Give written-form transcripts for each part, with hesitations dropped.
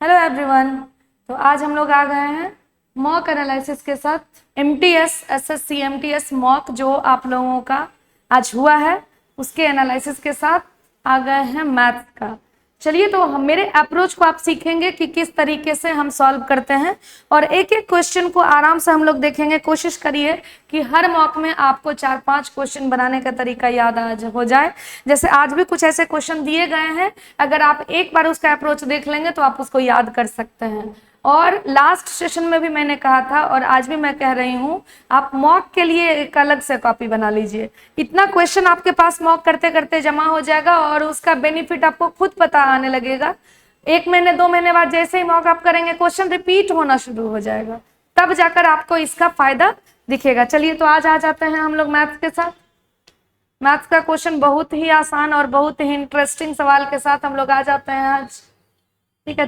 Hello everyone. तो आज हम लोग आ गए हैं मॉक एनालिसिस के साथ। एमटीएस एसएससी एमटीएस मॉक जो आप लोगों का आज हुआ है उसके एनालिसिस के साथ आ गए हैं मैथ्स का। चलिए, तो हम मेरे अप्रोच को आप सीखेंगे कि किस तरीके से हम सॉल्व करते हैं और एक एक क्वेश्चन को आराम से हम लोग देखेंगे। कोशिश करिए कि हर मॉक में आपको 4-5 क्वेश्चन बनाने का तरीका याद हो जाए। जैसे आज भी कुछ ऐसे क्वेश्चन दिए गए हैं, अगर आप एक बार उसका अप्रोच देख लेंगे तो आप उसको याद कर सकते हैं। और लास्ट सेशन में भी मैंने कहा था और आज भी मैं कह रही हूँ, आप मॉक के लिए एक अलग से कॉपी बना लीजिए। इतना क्वेश्चन आपके पास मॉक करते करते जमा हो जाएगा और उसका बेनिफिट आपको खुद पता आने लगेगा। 1 महीने 2 महीने बाद जैसे ही मॉक आप करेंगे क्वेश्चन रिपीट होना शुरू हो जाएगा, तब जाकर आपको इसका फायदा दिखेगा। चलिए, तो आज आ जाते हैं हम लोग मैथ्स के साथ। मैथ्स का क्वेश्चन बहुत ही आसान और बहुत ही इंटरेस्टिंग सवाल के साथ हम लोग आ जाते हैं आज। ठीक है,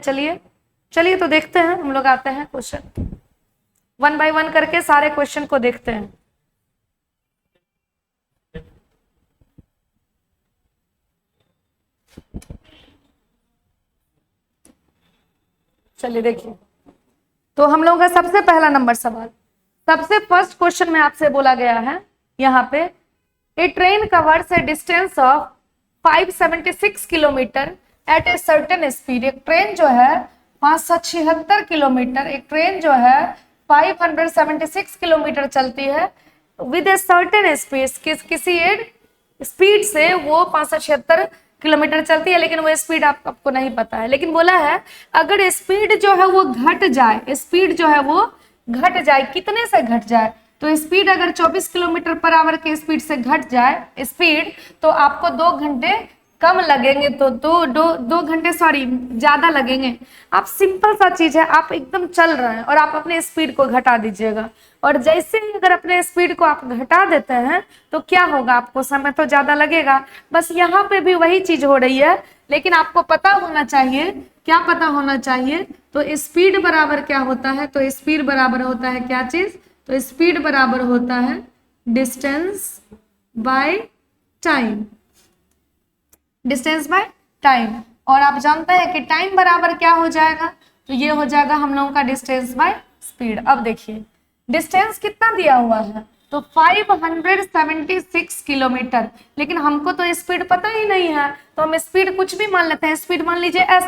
चलिए तो देखते हैं। हम लोग आते हैं क्वेश्चन 1 बाय 1 करके सारे क्वेश्चन को देखते हैं। चलिए देखिए, तो हम लोगों का सबसे पहला नंबर सवाल, सबसे फर्स्ट क्वेश्चन में आपसे बोला गया है यहाँ पे, a train covers a distance of 576 kilometre at a certain speed. एक ट्रेन जो है 576 किलोमीटर, एक ट्रेन जो है 576 किलोमीटर चलती है विद ए सर्टेन स्पीड। किसी स्पीड से वो 576 किलोमीटर चलती है, लेकिन वो स्पीड आपको नहीं पता है। लेकिन बोला है अगर स्पीड जो है वो घट जाए, स्पीड जो है वो घट जाए, कितने से घट जाए? तो स्पीड अगर 24 किलोमीटर पर आवर के स्पीड से घट जाए स्पीड, तो आपको 2 घंटे कम लगेंगे। तो दो घंटे ज्यादा लगेंगे। आप सिंपल सा चीज है, आप एकदम चल रहे हैं और आप अपने स्पीड को घटा दीजिएगा, और जैसे ही अगर अपने स्पीड को आप घटा देते हैं तो क्या होगा, आपको समय तो ज्यादा लगेगा। बस यहाँ पे भी वही चीज हो रही है, लेकिन आपको पता होना चाहिए, क्या पता होना चाहिए? तो स्पीड बराबर क्या होता है? तो स्पीड बराबर होता है क्या चीज? तो स्पीड बराबर होता है distance by time, distance by time. और आप जानते हैं कि टाइम बराबर क्या हो जाएगा? तो ये हो जाएगा हम लोगों का डिस्टेंस बाय स्पीड। अब देखिए डिस्टेंस कितना दिया हुआ है, तो 576 किलोमीटर, लेकिन हमको तो स्पीड पता ही नहीं है, तो हम स्पीड कुछ भी मान लेते हैं। स्पीड मान लीजिए s,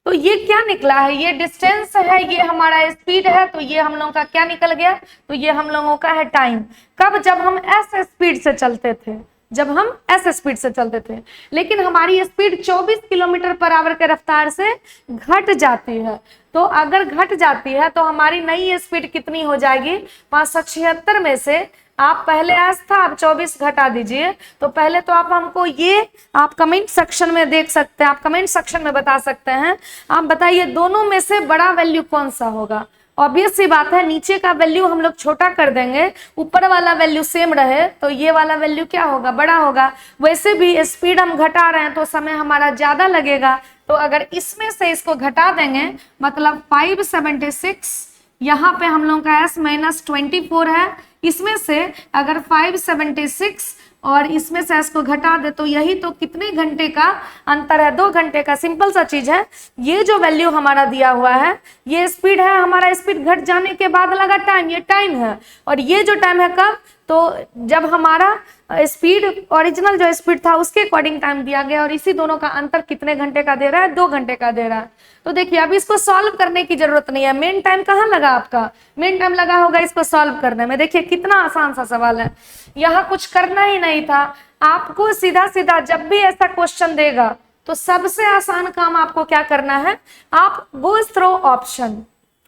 तो ये क्या निकला है? ये डिस्टेंस है, ये हमारा स्पीड है, तो ये हम लोगों का क्या निकल गया? तो ये हम लोगों का है टाइम। कब? जब हम s स्पीड से चलते थे, जब हम s स्पीड से चलते थे। लेकिन हमारी स्पीड 24 किलोमीटर पर आवर के रफ्तार से घट जाती है। तो अगर घट जाती है तो हमारी नई स्पीड कितनी हो जाएगी? 576 में से आप पहले s था, आप 24 घटा दीजिए। तो पहले तो आप हमको ये आप कमेंट सेक्शन में देख सकते हैं, आप कमेंट सेक्शन में बता सकते हैं। आप बताइए दोनों में से बड़ा वैल्यू कौन सा होगा? ऑब्वियस सी बात है, नीचे का वैल्यू हम लोग छोटा कर देंगे, ऊपर वाला वैल्यू सेम रहे तो ये वाला वैल्यू क्या होगा? बड़ा होगा। वैसे भी स्पीड हम घटा रहे हैं तो समय हमारा ज्यादा लगेगा, तो अगर इसमें से इसको घटा देंगे मतलब 576, यहाँ पे हम लोगों का s माइनस 24 है, इसमें से अगर 576 और इसमें से इसको घटा दे तो यही तो कितने घंटे का अंतर है? 2 घंटे का। सिंपल सा चीज है। ये जो वैल्यू हमारा दिया हुआ है ये स्पीड है, हमारा स्पीड घट जाने के बाद लगा टाइम, ये टाइम है। और ये जो टाइम है कब? तो जब हमारा स्पीड ओरिजिनल जो स्पीड था उसके अकॉर्डिंग टाइम दिया गया, और इसी दोनों का अंतर कितने घंटे का दे रहा है? 2 घंटे का दे रहा है। तो देखिए अब इसको सॉल्व करने की जरूरत नहीं है। मेन टाइम कहाँ लगा आपका? मेन टाइम लगा होगा इसको सॉल्व करने में। देखिए कितना आसान सा सवाल है, यहाँ कुछ करना ही नहीं था आपको। सीधा सीधा जब भी ऐसा क्वेश्चन देगा तो सबसे आसान काम आपको क्या करना है? आप गो थ्रू ऑप्शन।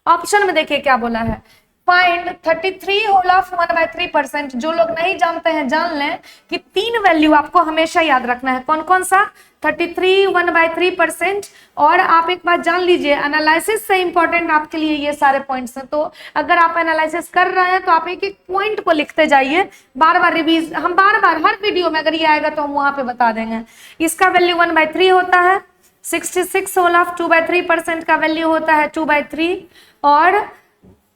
ऑप्शन में देखिए क्या बोला है, फाइंड 33 होल ऑफ 1/3%। जो लोग नहीं जानते हैं जान लें कि 3 वैल्यू आपको हमेशा याद रखना है। कौन कौन सा? 33, 1/3%। और आप एक बात जान लीजिए, एनालिसिस से इंपॉर्टेंट आपके लिए ये सारे पॉइंट्स हैं। तो अगर आप एनालिसिस कर रहे हैं तो आप एक एक पॉइंट को लिखते जाइए, बार बार रिवीज। हम बार बार हर वीडियो में अगर ये आएगा तो हम वहां पे बता देंगे। इसका वैल्यू 1/3 होता है, 66 होल ऑफ 2/3% का वैल्यू होता है 2/3, और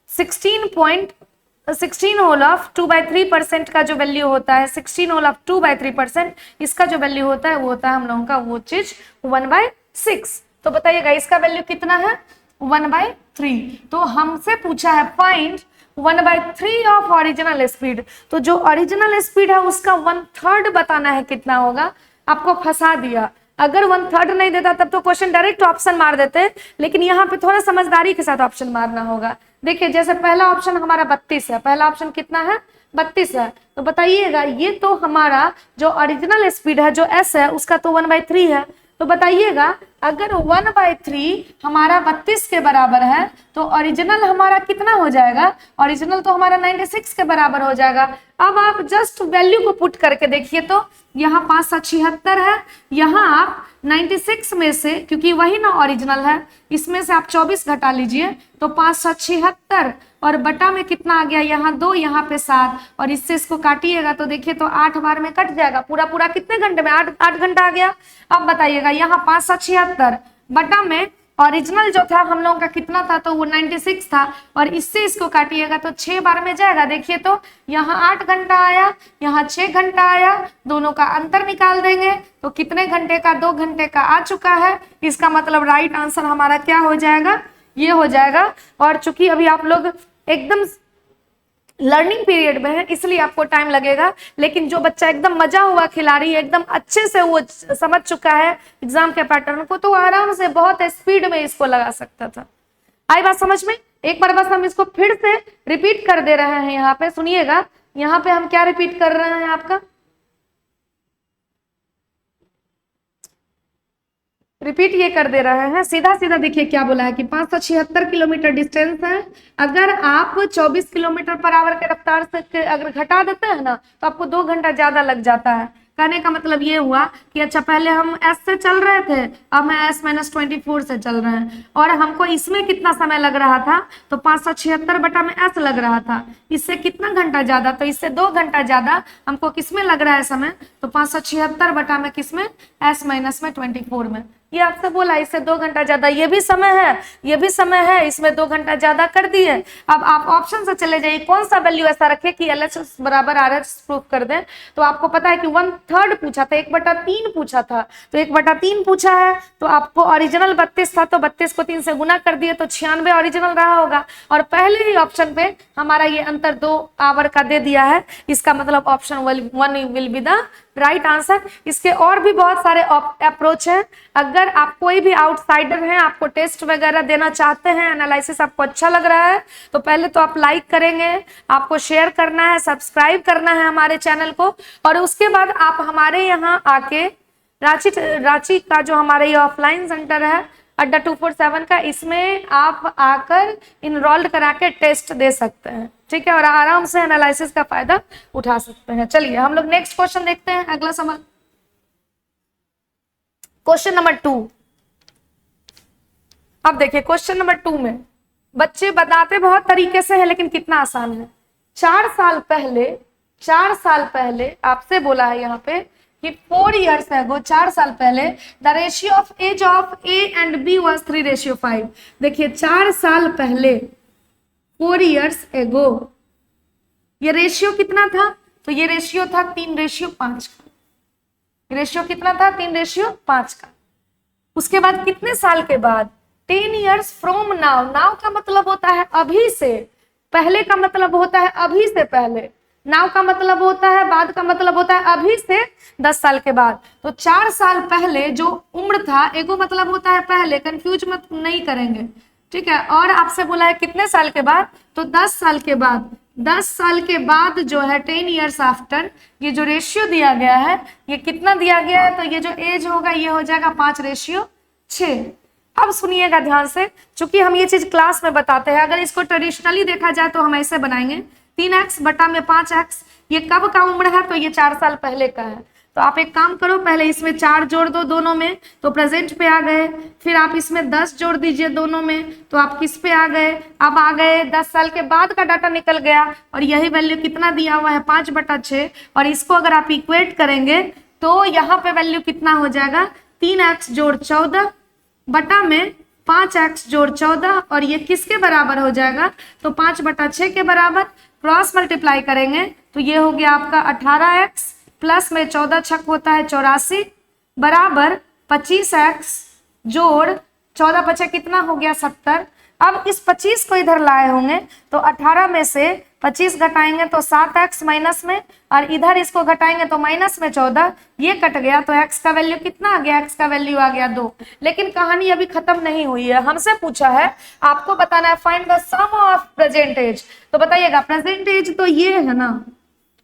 16 होल ऑफ 2/3% का जो वैल्यू होता है 16 होल ऑफ 2/3%, इसका जो वैल्यू होता है वो होता है हम लोगों का वो चीज 1/6। तो बताइएगा इसका वैल्यू कितना है 1/3। तो हमसे पूछा है फाइंड 1/3 ऑफ ओरिजिनल स्पीड। तो जो ओरिजिनल स्पीड है उसका 1/3 बताना है कितना होगा। आपको फंसा दिया, अगर 1/3 नहीं देता तब तो क्वेश्चन डायरेक्ट ऑप्शन मार देते, लेकिन यहाँ पे थोड़ा समझदारी के साथ ऑप्शन मारना होगा। देखिए जैसे पहला ऑप्शन हमारा 32 है, पहला ऑप्शन कितना है 32 है, तो बताइएगा ये तो हमारा जो ओरिजिनल स्पीड है जो एस है उसका तो 1/3 है। तो बताइएगा अगर 1/3 हमारा 32 के बराबर है तो ओरिजिनल हमारा कितना हो जाएगा, ओरिजिनल तो हमारा 96 के बराबर हो जाएगा। अब आप जस्ट वैल्यू को पुट करके देखिए तो यहाँ 576 है, यहाँ आप 96 में से, क्योंकि वही ना ओरिजिनल है, इसमें से आप 24 घटा लीजिए तो 576 और बटा में कितना आ गया, यहाँ 2 यहाँ पे 7 और इससे इसको काटिएगा तो देखिए तो 8 बार में कट जाएगा, पूरा पूरा कितने घंटे में 8 घंटा आ गया। अब बताइएगा यहाँ 576 बटा में ओरिजिनल जो था हम लोगों का कितना था, तो वो 96 था और इससे इसको काटिएगा तो 6 बार में जाएगा। देखिए तो यहाँ 8 घंटा आया, यहाँ 6 घंटा आया, दोनों का अंतर निकाल देंगे तो कितने घंटे का, 2 घंटे का आ चुका है। इसका मतलब राइट आंसर हमारा क्या हो जाएगा, ये हो जाएगा। और चूंकि अभी आप लोग एकदम लर्निंग पीरियड में है इसलिए आपको टाइम लगेगा, लेकिन जो बच्चा एकदम मजा हुआ खिलाड़ी है, एकदम अच्छे से वो समझ चुका है एग्जाम के पैटर्न को, तो आराम से बहुत स्पीड में इसको लगा सकता था। आई बात समझ में? एक बार बस हम इसको फिर से रिपीट कर दे रहे हैं। यहाँ पे सुनिएगा, यहाँ पे हम क्या रिपीट कर रहे हैं, आपका रिपीट ये कर दे रहे हैं। सीधा सीधा देखिए क्या बोला है कि 576 किलोमीटर डिस्टेंस है, अगर आप 24 किलोमीटर पर आवर के रफ्तार से अगर घटा देते हैं ना तो आपको 2 घंटा ज्यादा लग जाता है। कहने का मतलब ये हुआ कि अच्छा पहले हम एस से चल रहे थे, अब मैं S-24 से चल रहे हैं और हमको इसमें कितना समय लग रहा था, तो 576 बटा में एस लग रहा था, इससे कितना घंटा ज्यादा, तो इससे 2 घंटा ज्यादा हमको किसमें लग रहा है समय, तो 576 बटा में किसमें, S-24 में। ये आपसे बोला इससे 2 घंटा ज्यादा, ये भी समय है, ये भी समय है, इसमें 2 घंटा ज्यादा कर दिए। अब आप ऑप्शन से चले जाइए, कौन सा वैल्यू ऐसा रखे कि LHS बराबर RH प्रूफ कर दें। तो आपको पता है कि 1/3 पूछा था, 1/3 पूछा था, तो 1/3 पूछा है तो आपको ओरिजिनल 32 था तो 32 को 3 से गुना कर दिए तो 96 ओरिजिनल रहा होगा। और पहले ही ऑप्शन पे हमारा ये अंतर 2 आवर का दे दिया है, इसका मतलब option 1 will be the right answer. इसके और भी बहुत सारे अप्रोच हैं। अगर आप कोई भी आउटसाइडर हैं, आपको टेस्ट वगैरह देना चाहते हैं, एनालिसिस आपको अच्छा लग रहा है, तो पहले तो आप लाइक करेंगे, आपको शेयर करना है, सब्सक्राइब करना है हमारे चैनल को, और उसके बाद आप हमारे यहाँ आके रांची का जो हमारा ये ऑफलाइन सेंटर है अड्डा 247 का, इसमें आप आकर इनरोल्ड करा के टेस्ट दे सकते हैं, ठीक है, और आराम से एनालिसिस का फायदा उठा सकते हैं। चलिए हम लोग नेक्स्ट क्वेश्चन देखते हैं। अगला सवाल, क्वेश्चन नंबर 2। अब देखिए क्वेश्चन नंबर 2 में बच्चे बताते बहुत तरीके से है लेकिन कितना आसान है। 4 साल पहले आपसे बोला है यहाँ पे कि 4 years ago, 4 साल पहले the ratio of age of A and B was 3:5। देखिए 4 साल पहले 4 years ago ये रेशियो कितना था, तो ये रेशियो था 3:5 का। रेशियो कितना था, 3:5 का। उसके बाद कितने साल के बाद, 10 years फ्रॉम नाउ। नाउ का मतलब होता है अभी से, पहले का मतलब होता है अभी से पहले, नाउ का मतलब होता है बाद का मतलब होता है अभी से 10 साल के बाद। तो 4 साल पहले जो उम्र था, एगो मतलब होता है पहले, कंफ्यूज मत नहीं करेंगे, ठीक है। और आपसे बोला है कितने साल के बाद, तो 10 साल के बाद। 10 साल के बाद जो है 10 years आफ्टर, ये जो रेशियो दिया गया है ये कितना दिया गया है, तो ये जो एज होगा ये हो जाएगा 5:6। अब सुनिएगा ध्यान से, चूंकि हम ये चीज क्लास में बताते हैं, अगर इसको ट्रेडिशनली देखा जाए तो हम ऐसे बनाएंगे 3x बटा में 5x। ये कब का उम्र है, तो ये 4 साल पहले का है। तो आप एक काम करो, पहले इसमें 4 जोड़ दो दोनों में, तो प्रेजेंट पे आ गए, फिर आप इसमें 10 जोड़ दीजिए दोनों में, तो आप किस पे आ गए, अब आ गए 10 साल के बाद का डाटा निकल गया, और यही वैल्यू कितना दिया हुआ है 5/6। और इसको अगर आप इक्वेट करेंगे तो यहाँ पे वैल्यू कितना हो जाएगा, 3x जोड़ 14 बटा में 5x जोड़ 14, और ये किसके बराबर हो जाएगा, तो 5/6 के बराबर। क्रॉस मल्टीप्लाई करेंगे तो ये हो गया आपका 18x प्लस में 14 छक होता है 84 बराबर 25x जोड़ 14 पचे कितना हो गया 70। अब इस 25 को इधर लाए होंगे तो 18 में से 25 घटाएंगे तो 7x माइनस में, और इधर इसको घटाएंगे तो माइनस में 14, ये कट गया तो x का वैल्यू कितना आ गया, x का वैल्यू आ गया 2। लेकिन कहानी अभी खत्म नहीं हुई है, हमसे पूछा है आपको बताना है find the sum of present age. तो बताइएगा प्रेजेंट एज तो ये है ना,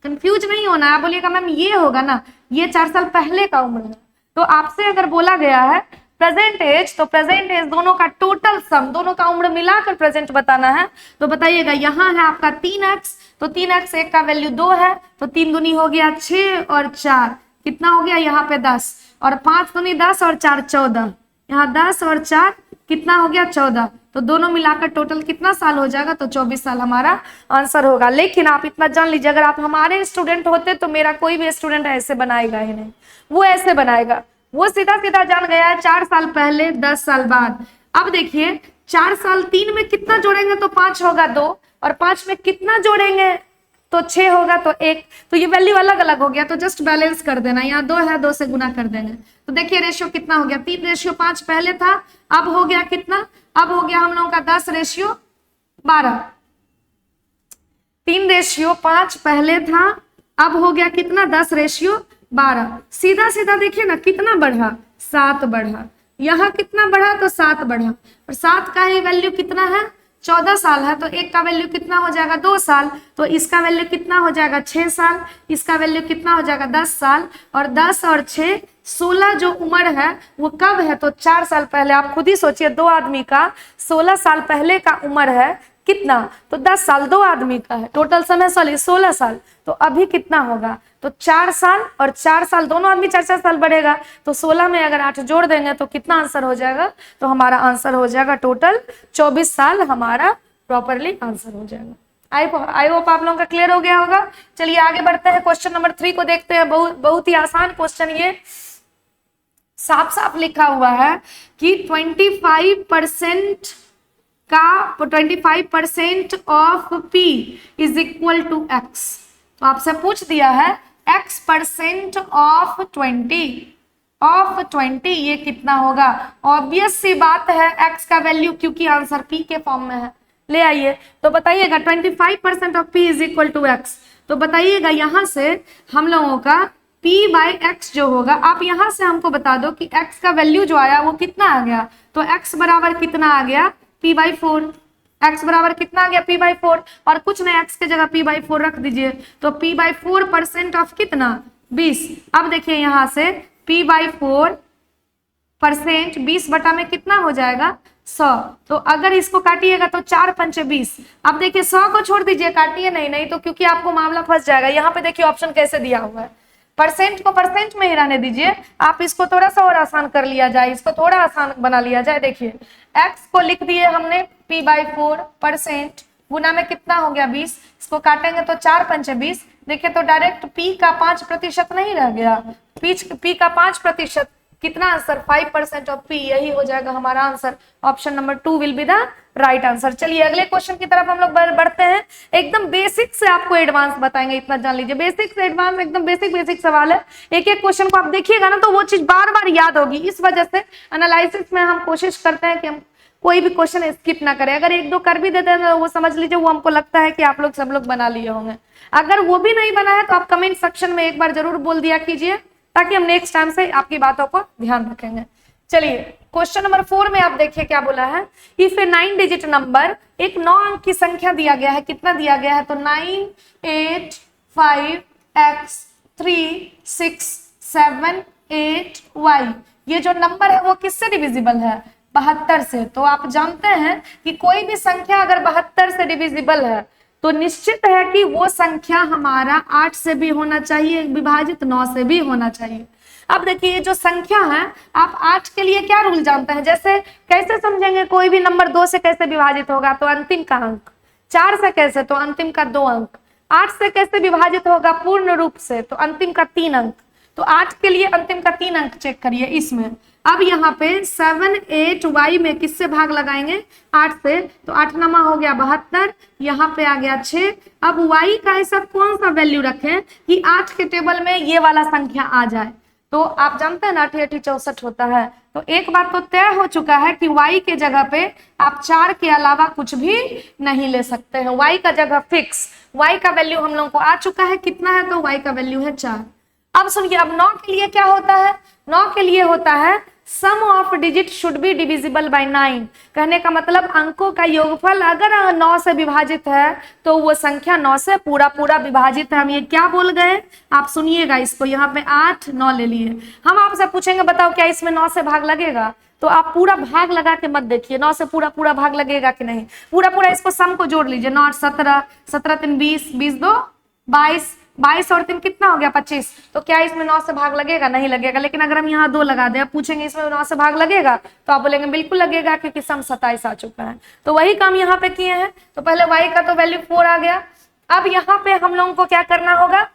कंफ्यूज नहीं होना है। आप बोलिएगा मैम ये होगा ना, ये 4 साल पहले का उम्र है। तो आपसे अगर बोला गया है प्रेजेंट एज, तो प्रेजेंट एज दोनों का टोटल सम, दोनों का उम्र मिलाकर प्रेजेंट बताना है। तो बताइएगा यहाँ है आपका 3x, तो 3x एक का वैल्यू 2 है, तो 3 दूनी हो गया 6 और 4 कितना हो गया यहाँ पे 10, और 5 दूनी 10 और 4 14, यहाँ 10 और 4 कितना हो गया 14। तो दोनों मिलाकर टोटल कितना साल हो जाएगा, तो 24 साल हमारा आंसर होगा। लेकिन आप इतना जान लीजिए, अगर आप हमारे स्टूडेंट होते तो मेरा कोई भी स्टूडेंट ऐसे बनाएगा ही नहीं, वो ऐसे बनाएगा, वो सीधा सीधा जान गया है 4 साल पहले 10 साल बाद। अब देखिए 4 साल 3 में कितना जोड़ेंगे तो 5 होगा 2, और 5 में कितना जोड़ेंगे तो 6 होगा तो 1, तो ये वैल्यू अलग अलग हो गया, तो जस्ट बैलेंस कर देना। यहाँ 2 है, 2 से गुना कर देंगे। तो देखिए रेशियो कितना हो गया, 3:5 पहले था, अब हो गया कितना, अब हो गया हम लोगों का 10:12। 3:5 पहले था, अब हो गया कितना 10:12। सीधा सीधा देखिए ना कितना बढ़ा, 7 बढ़ा, यहाँ कितना बढ़ा तो 7 बढ़ा, और 7 का ही वैल्यू कितना है 14 साल है, तो 1 का वैल्यू कितना हो जाएगा 2 साल, तो इसका वैल्यू कितना हो जाएगा 6 साल, इसका वैल्यू कितना हो जाएगा 10 साल, और 10 और 6 16 जो उम्र है वो कब है, तो 4 साल पहले। आप खुद ही सोचिए, 2 आदमी का 16 साल पहले का उम्र है कितना, तो 10 साल 2 आदमी का है, टोटल समय 16 साल, तो अभी कितना होगा, तो 4 साल और 4 साल दोनों आदमी 4-4 साल बढ़ेगा, तो 16 में अगर 8 जोड़ देंगे तो कितना आंसर हो जाएगा, तो हमारा आंसर हो जाएगा टोटल 24 साल हमारा प्रॉपरली आंसर हो जाएगा। आई होप आप लोगों का क्लियर हो गया होगा। चलिए आगे बढ़ते हैं, क्वेश्चन नंबर 3 को देखते हैं। बहुत ही आसान क्वेश्चन, ये साफ साफ लिखा हुआ है कि 25% of P is equal to x। तो आपसे पूछ दिया है x% ऑफ 20 ये कितना होगा। ऑब्वियस सी बात है x का वैल्यू, क्योंकि आंसर P के फॉर्म में है। ले आइए तो बताइएगा 25% of P is equal to x। तो बताइएगा यहाँ से हम लोगों का P/x जो होगा, आप यहाँ से हमको बता दो कि x का वैल्यू जो आया वो कितना आ गया, तो x बराबर कितना आ गया P/4। x बराबर कितना आ गया P/4, और कुछ नहीं x के जगह P/4 रख दीजिए, तो P/4% ऑफ कितना 20। अब देखिए यहाँ से P/4% 20 बटा में कितना हो जाएगा 100। तो अगर इसको काटिएगा तो 4×5 = 20। अब देखिए 100 को छोड़ दीजिए, काटिए नहीं तो क्योंकि आपको मामला फंस जाएगा। यहाँ पे देखिए ऑप्शन कैसे दिया हुआ है, परसेंट को परसेंट में ही रहने दीजिए, आप इसको थोड़ा सा और आसान कर लिया जाए, इसको थोड़ा आसान बना लिया जाए। देखिए x को लिख दिए हमने P/4% गुना में कितना हो गया 20, इसको काटेंगे तो 4×5 = 20। देखिए तो डायरेक्ट P का 5% नहीं रह गया, P का 5% कितना आंसर 5% ऑफ P, यही हो जाएगा हमारा answer. Option number 2 will be the right answer. चलिए अगले क्वेश्चन की तरफ हम लोग बढ़ते हैं। एकदम बेसिक से आपको एडवांस बताएंगे, इतना जान लीजिए, बेसिक से एडवांस एकदम बेसिक सवाल है। एक एक क्वेश्चन को आप देखिएगा ना तो वो चीज बार बार याद होगी। इस वजह से एनालिसिस में हम कोशिश करते हैं कि हम कोई भी क्वेश्चन स्किप ना करें। अगर 1-2 कर भी देते हैं तो वो समझ लीजिए वो हमको लगता है कि आप लोग सब लोग बना लिए होंगे। अगर वो भी नहीं बना है तो आप कमेंट सेक्शन में एक बार जरूर बोल दिया कीजिए, ताकि हम नेक्स्ट टाइम से आपकी बातों को ध्यान रखेंगे। चलिए क्वेश्चन नंबर 4 में आप देखिए क्या बोला है। इफ ए 9 डिजिट नंबर, एक 9 अंक की संख्या दिया गया है, कितना दिया गया है, तो 9 8 5 x 3 6 7 8 y, ये जो नंबर है वो किससे डिविजिबल है, 72 से। तो आप जानते हैं कि कोई भी संख्या अगर 72 से डिविजिबल है तो निश्चित है कि वो संख्या हमारा 8 से भी होना चाहिए, विभाजित 9 से भी होना चाहिए। अब देखिए ये जो संख्या है, आप 8 के लिए क्या रूल जानते हैं, जैसे कैसे समझेंगे कोई भी नंबर 2 से कैसे विभाजित होगा, तो अंतिम का अंक, 4 से कैसे, तो अंतिम का 2 अंक, 8 से कैसे विभाजित होगा पूर्ण रूप से, तो अंतिम का 3 अंक। तो 8 के लिए अंतिम का 3 अंक चेक करिए इसमें। अब यहाँ पे 7 8 y में किससे भाग लगाएंगे, 8 से, तो 8 नमा हो गया 72, यहाँ पे आ गया 6। अब y का ऐसा कौन सा वैल्यू रखें कि 8 के टेबल में ये वाला संख्या आ जाए, तो आप जानते हैं ना 8 8 64 होता है, तो एक बात तो तय हो चुका है कि y के जगह पे आप 4 के अलावा कुछ भी नहीं ले सकते हैं। y का जगह फिक्स, y का वैल्यू हम लोगों को आ चुका है, कितना है तो y का वैल्यू है 4। अब सुनिए, अब 9 के लिए क्या होता है, 9 के लिए होता है sum of digit should be divisible by 9। कहने का मतलब अंकों का योगफल अगर 9 से विभाजित है तो वो संख्या 9 से पूरा पूरा विभाजित है। हम ये क्या बोल गए, आप सुनिएगा इसको, यहाँ पे 8 9 ले लिए। हम आपसे पूछेंगे बताओ क्या इसमें 9 से भाग लगेगा, तो आप पूरा भाग लगा के मत देखिए 9 से पूरा पूरा भाग लगेगा कि नहीं, पूरा पूरा इसको सम को जोड़ लीजिए। 9 8 17, 17 3 20, 20 2 22, 22 और 3 कितना हो गया 25। तो क्या इसमें 9 से भाग लगेगा, नहीं लगेगा। लेकिन अगर हम यहाँ 2 लगा दें, आप पूछेंगे इसमें 9 से भाग लगेगा, तो आप बोलेंगे बिल्कुल लगेगा क्योंकि सम 27 आ चुका है। तो वही काम यहाँ पे किए हैं। तो पहले y का तो वैल्यू 4 आ गया। अब यहाँ पे हम लोगों को क्या करना होगा,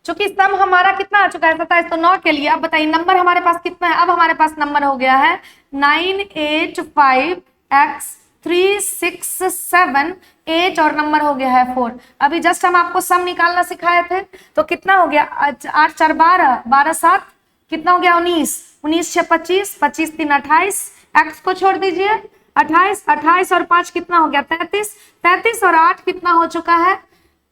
चूंकि सम हमारा कितना आ चुका है 27, तो 9 के लिए अब बताइए नंबर हमारे पास कितना है। अब हमारे पास नंबर हो गया है 985x367 और नंबर हो गया है 4। अभी जस्ट हम आपको सम निकालना सिखाए थे, तो कितना हो गया 8 4 12, 12 7 कितना हो गया 19, 19 6 25, 25 3 28, x को छोड़ दीजिए 28, 28 और 5 कितना हो गया 33, 33 और 8 कितना हो चुका है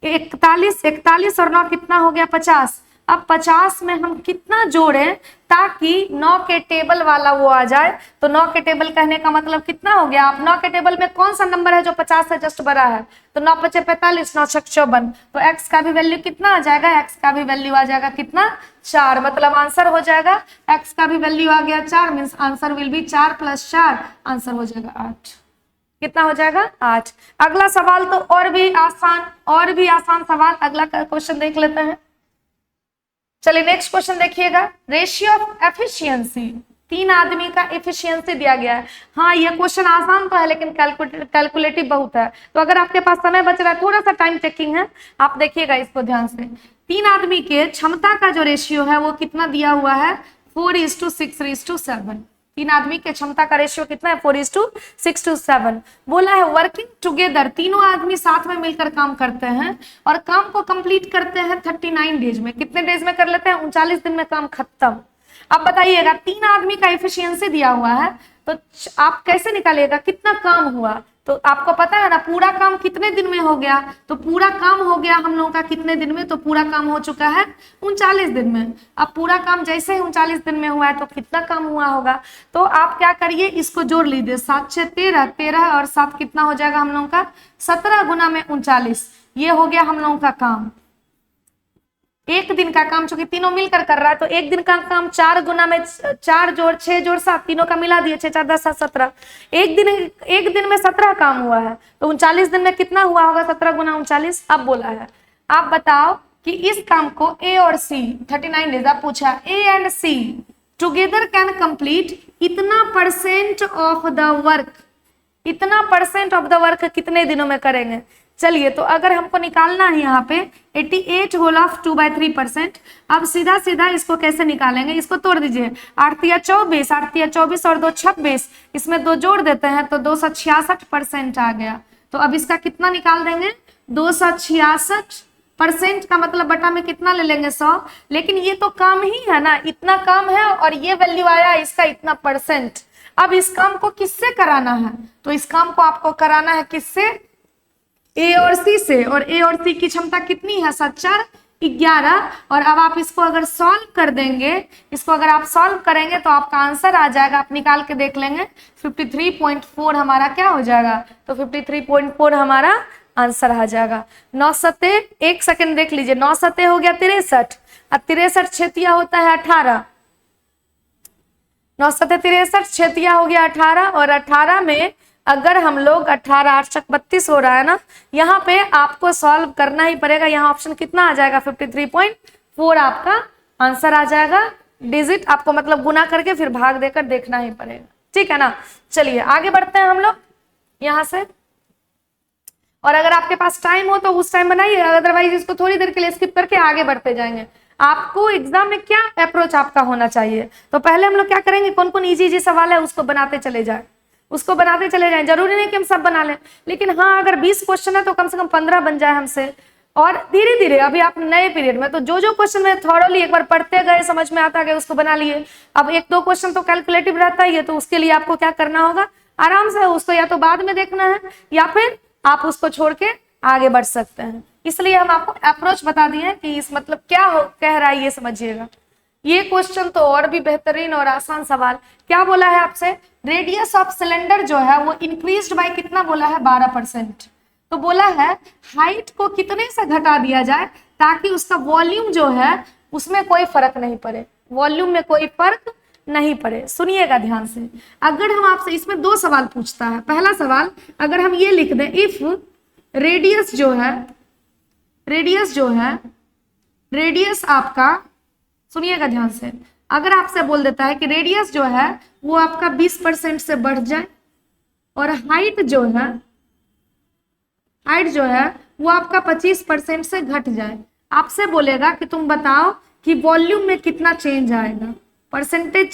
41, 41 और 9 कितना हो गया 50। अब 50 में हम कितना जोड़ें ताकि 9 के टेबल वाला वो आ जाए। तो 9 के टेबल कहने का मतलब कितना हो गया, आप 9 के टेबल में कौन सा नंबर है जो 50 से जस्ट बड़ा है, तो 9 5 45, 9 6 54। तो x का भी वैल्यू कितना आ जाएगा, x का भी वैल्यू आ जाएगा कितना 4, मतलब आंसर हो जाएगा x का भी वैल्यू आ गया 4, means answer will be 4 + 4, answer हो जाएगा 8। कितना हो जाएगा 8। अगला सवाल तो और भी आसान सवाल, अगला क्वेश्चन देख लेते हैं। चलिए नेक्स्ट क्वेश्चन देखिएगा, रेशियो ऑफ एफिशिएंसी, 3 आदमी का एफिशिएंसी दिया गया है। हाँ ये क्वेश्चन आसान तो है लेकिन कैलकुलेटिव बहुत है। तो अगर आपके पास समय बच रहा है, थोड़ा सा टाइम टेकिंग है, आप देखिएगा इसको ध्यान से। 3 आदमी के क्षमता का जो रेशियो है वो कितना दिया हुआ है 4:6:7। 3 आदमी के क्षमता का रेशियो कितना है 4:6:7। बोला है वर्किंग टुगेदर, तीनों आदमी साथ में मिलकर काम करते हैं और काम को कंप्लीट करते हैं 39 डेज में। कितने डेज में कर लेते हैं 39 दिन में काम खत्म। अब बताइएगा 3 आदमी का एफिशिएंसी दिया हुआ है, तो आप कैसे निकालिएगा कितना काम हुआ। तो आपको पता है ना पूरा काम कितने दिन में हो गया, तो पूरा काम हो गया हम लोगों का कितने दिन में, तो पूरा काम हो चुका है 39 दिन में। अब पूरा काम जैसे ही 39 दिन में हुआ है तो कितना काम हुआ होगा, तो आप क्या करिए इसको जोड़ लीजिए 7 6 13, 13 और 7 कितना हो जाएगा हम लोगों का 17 गुना में 39। ये हो गया हम लोगों का काम, एक दिन का काम, चूंकि तीनों मिलकर कर रहा है तो एक दिन का काम 4 गुना में 4 जोड़ 6 जोड़ 7, तीनों का मिला दिए 6 4 10 7 17। एक दिन में 17 काम हुआ है, तो 39 दिन में कितना हुआ होगा 17 गुना 39। अब बोला है आप बताओ कि इस काम को ए और सी 39 डेज, आप पूछा A and C together can complete इतना परसेंट ऑफ द वर्क, इतना परसेंट ऑफ द वर्क कितने दिनों में करेंगे। चलिए तो अगर हमको निकालना है यहाँ पे 88 होल ऑफ 2/3%। अब सीधा सीधा इसको कैसे निकालेंगे, इसको तोड़ दीजिए 8 या 24, 8 या 24 और 2 26, इसमें 2 जोड़ देते हैं तो 266% आ गया। तो अब इसका कितना निकाल देंगे 266% का मतलब बटा में कितना ले लेंगे 100। लेकिन ये तो काम ही है ना, इतना काम है और ये वैल्यू आया इसका इतना परसेंट। अब इस काम को किससे कराना है, तो इस काम को आपको कराना है किससे, ए और सी से। और ए और सी की क्षमता कितनी है 7 4 11। और अब आप इसको अगर सॉल्व कर देंगे, इसको अगर आप सॉल्व करेंगे तो आपका आंसर आ जाएगा, आप निकाल के देख लेंगे 53.4 हमारा क्या हो जाएगा, तो 53.4 हमारा आंसर आ जाएगा। 9 सते, एक सेकंड देख लीजिए, 9 सते हो गया 63 और 63 छेतिया होता है 18, 9 सते 63 छेतिया हो गया 18। और 18 में अगर हम लोग 18 8 32 हो रहा है ना, यहाँ पे आपको सॉल्व करना ही पड़ेगा। यहाँ ऑप्शन कितना आ जाएगा 53.4 आपका आंसर आ जाएगा। डिजिट आपको मतलब गुना करके फिर भाग देकर देखना ही पड़ेगा, ठीक है ना। चलिए आगे बढ़ते हैं हम लोग यहाँ से। और अगर आपके पास टाइम हो तो उस टाइम बनाइए, अदरवाइज इसको थोड़ी देर के लिए स्किप करके आगे बढ़ते जाएंगे। आपको एग्जाम में क्या अप्रोच आपका होना चाहिए, तो पहले हम लोग क्या करेंगे, कौन कौन इजी सवाल है उसको बनाते चले जाए, उसको बनाते चले जाएं। जरूरी नहीं कि हम सब बना लें, लेकिन हाँ अगर 20 क्वेश्चन है तो कम से कम 15 बन जाए हमसे। और धीरे धीरे अभी आप नए पीरियड में तो जो जो क्वेश्चन में थॉरोली एक बार पढ़ते गए, समझ में आता गया, उसको बना लिए। अब एक दो क्वेश्चन तो कैलकुलेटिव रहता ही है, तो उसके लिए आपको क्या करना होगा, आराम से उसको या तो बाद में देखना है या फिर आप उसको छोड़ के आगे बढ़ सकते हैं। इसलिए हम आपको अप्रोच बता दिए हैं कि इस मतलब क्या हो कह रहा है ये समझिएगा। ये क्वेश्चन तो और भी बेहतरीन और आसान सवाल। क्या बोला है आपसे, रेडियस ऑफ सिलेंडर जो है वो इंक्रीज्ड बाय कितना बोला है, 12%। तो बोला है हाइट को कितने से घटा दिया जाए ताकि उसका वॉल्यूम जो है उसमें कोई फर्क नहीं पड़े, वॉल्यूम में कोई फर्क नहीं पड़े। सुनिएगा ध्यान से। अगर हम आपसे इसमें दो सवाल पूछता है। पहला सवाल अगर हम ये लिख दें, इफ रेडियस रेडियस आपका, सुनिएगा ध्यान से, अगर आपसे बोल देता है कि रेडियस जो है वो आपका 20% से बढ़ जाए और हाइट जो है वो आपका 25% से घट जाए, आपसे बोलेगा कि तुम बताओ कि वॉल्यूम में कितना चेंज आएगा, परसेंटेज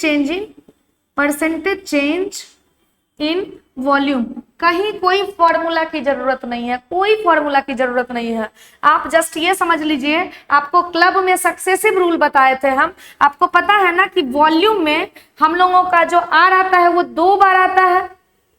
चेंज इन वॉल्यूम। कहीं कोई फॉर्मूला की जरूरत नहीं है, कोई फॉर्मूला की जरूरत नहीं है। आप जस्ट ये समझ लीजिए, आपको क्लब में सक्सेसिव रूल बताए थे हम, आपको पता है ना कि वॉल्यूम में हम लोगों का जो आर आता है वो 2 बार आता है।